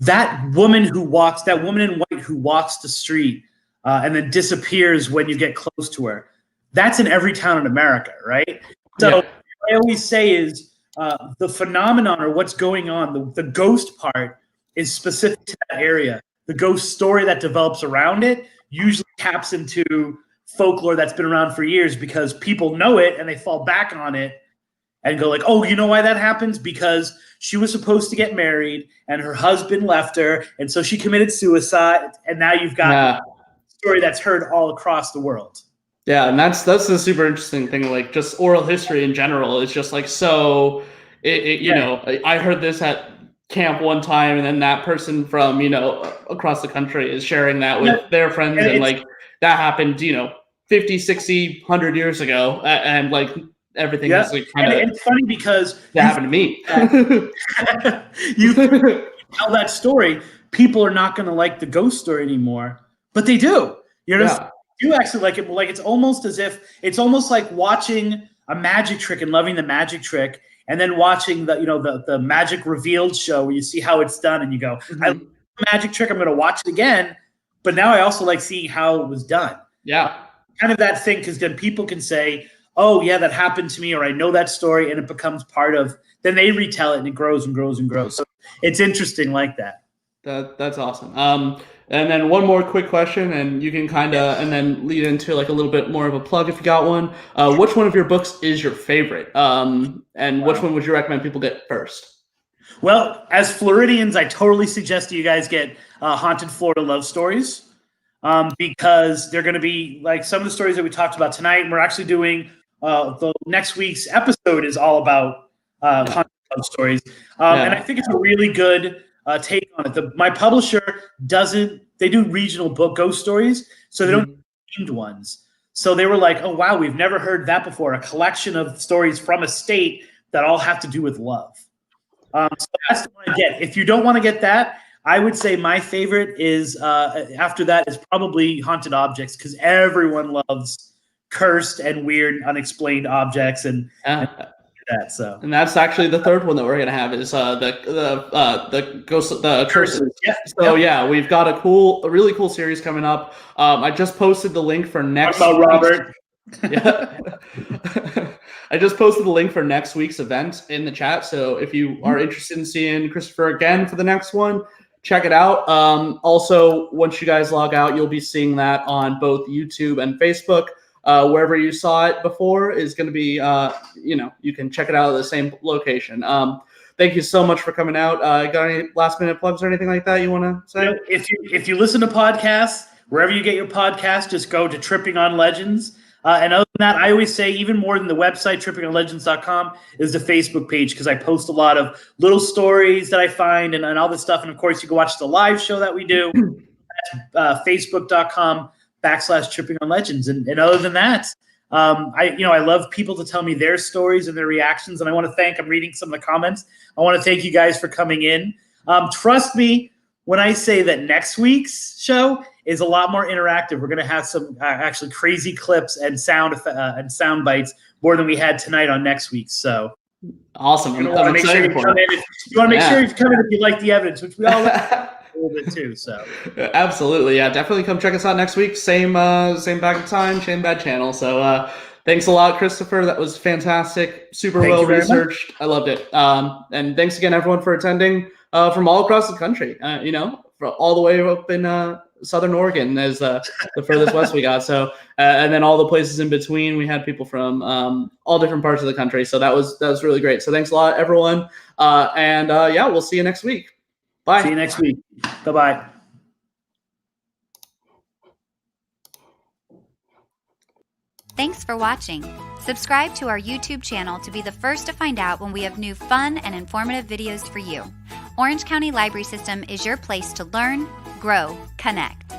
B: that woman in white who walks the street and then disappears when you get close to her, that's in every town in America, right? So what I always say is the phenomenon or what's going on, the ghost part is specific to that area. The ghost story that develops around it usually taps into folklore that's been around for years because people know it and they fall back on it and go like, oh, you know why that happens? Because she was supposed to get married and her husband left her, and so she committed suicide, and now you've got a story that's heard all across the world.
A: Yeah, and that's the super interesting thing. Like, just oral history in general is just like so. You know, I heard this at camp one time, and then that person from across the country is sharing that with their friends, and like that happened 50, 60, 100 years ago, and like everything is like kind of.
B: It's funny because
A: that happened to me.
B: You tell that story, people are not going to like the ghost story anymore, but they do. You actually like it. Like it's almost like watching a magic trick and loving the magic trick, and then watching the magic revealed show where you see how it's done and you go, I love the magic trick, I'm going to watch it again, but now I also like seeing how it was done.
A: Yeah,
B: kind of that thing, because then people can say, oh yeah, that happened to me, or I know that story, and it becomes part of. Then they retell it, and it grows and grows and grows. So it's interesting like that.
A: That's awesome. And then one more quick question, and you can kind of and then lead into like a little bit more of a plug if you got one. Which one of your books is your favorite? And which one would you recommend people get first?
B: Well, as Floridians, I totally suggest you guys get Haunted Florida Love Stories, because they're going to be like some of the stories that we talked about tonight. And we're actually doing the next week's episode is all about Haunted Love Stories, and I think it's a really good take on it. My publisher they do regional book ghost stories, so they don't do themed ones. So they were like, oh wow, we've never heard that before. A collection of stories from a state that all have to do with love. So that's the one I get. If you don't want to get that, I would say my favorite is after that is probably Haunted Objects, because everyone loves cursed and weird, unexplained objects and that. So, and
A: that's actually the third one that we're gonna have is the ghost, the curses. So we've got a really cool series coming up. I just posted the link for next.
B: Talk about Robert.
A: I just posted the link for next week's event in the chat. So if you are interested in seeing Christopher again for the next one, check it out. Also, once you guys log out, you'll be seeing that on both YouTube and Facebook. Wherever you saw it before is going to be, you can check it out at the same location. Thank you so much for coming out. Got any last minute plugs or anything like that you want to say?
B: If you listen to podcasts, wherever you get your podcast, just go to Tripping on Legends. And other than that, I always say even more than the website, trippingonlegends.com, is the Facebook page, because I post a lot of little stories that I find and all this stuff. And of course, you can watch the live show that we do at facebook.com/Tripping on Legends. And other than that, I love people to tell me their stories and their reactions. And I'm reading some of the comments. I want to thank you guys for coming in. Trust me when I say that next week's show is a lot more interactive. We're going to have some actually crazy clips and sound bites more than we had tonight on next week. So
A: awesome!
B: You want to make sure you come in. You want to make sure you come in if you like the evidence, which we all like a little bit too. So
A: absolutely, yeah, definitely come check us out next week. Same bag of time, same bad channel. So thanks a lot, Christopher. That was fantastic. Super well researched. I loved it. And thanks again, everyone, for attending from all across the country. All the way up in Southern Oregon is the furthest west we got. So, and then all the places in between, we had people from all different parts of the country. So that was really great. So thanks a lot, everyone. We'll see you next week. Bye.
B: See you next week. Bye-bye.
C: Thanks for watching. Subscribe to our YouTube channel to be the first to find out when we have new fun and informative videos for you. Orange County Library System is your place to learn, grow, connect.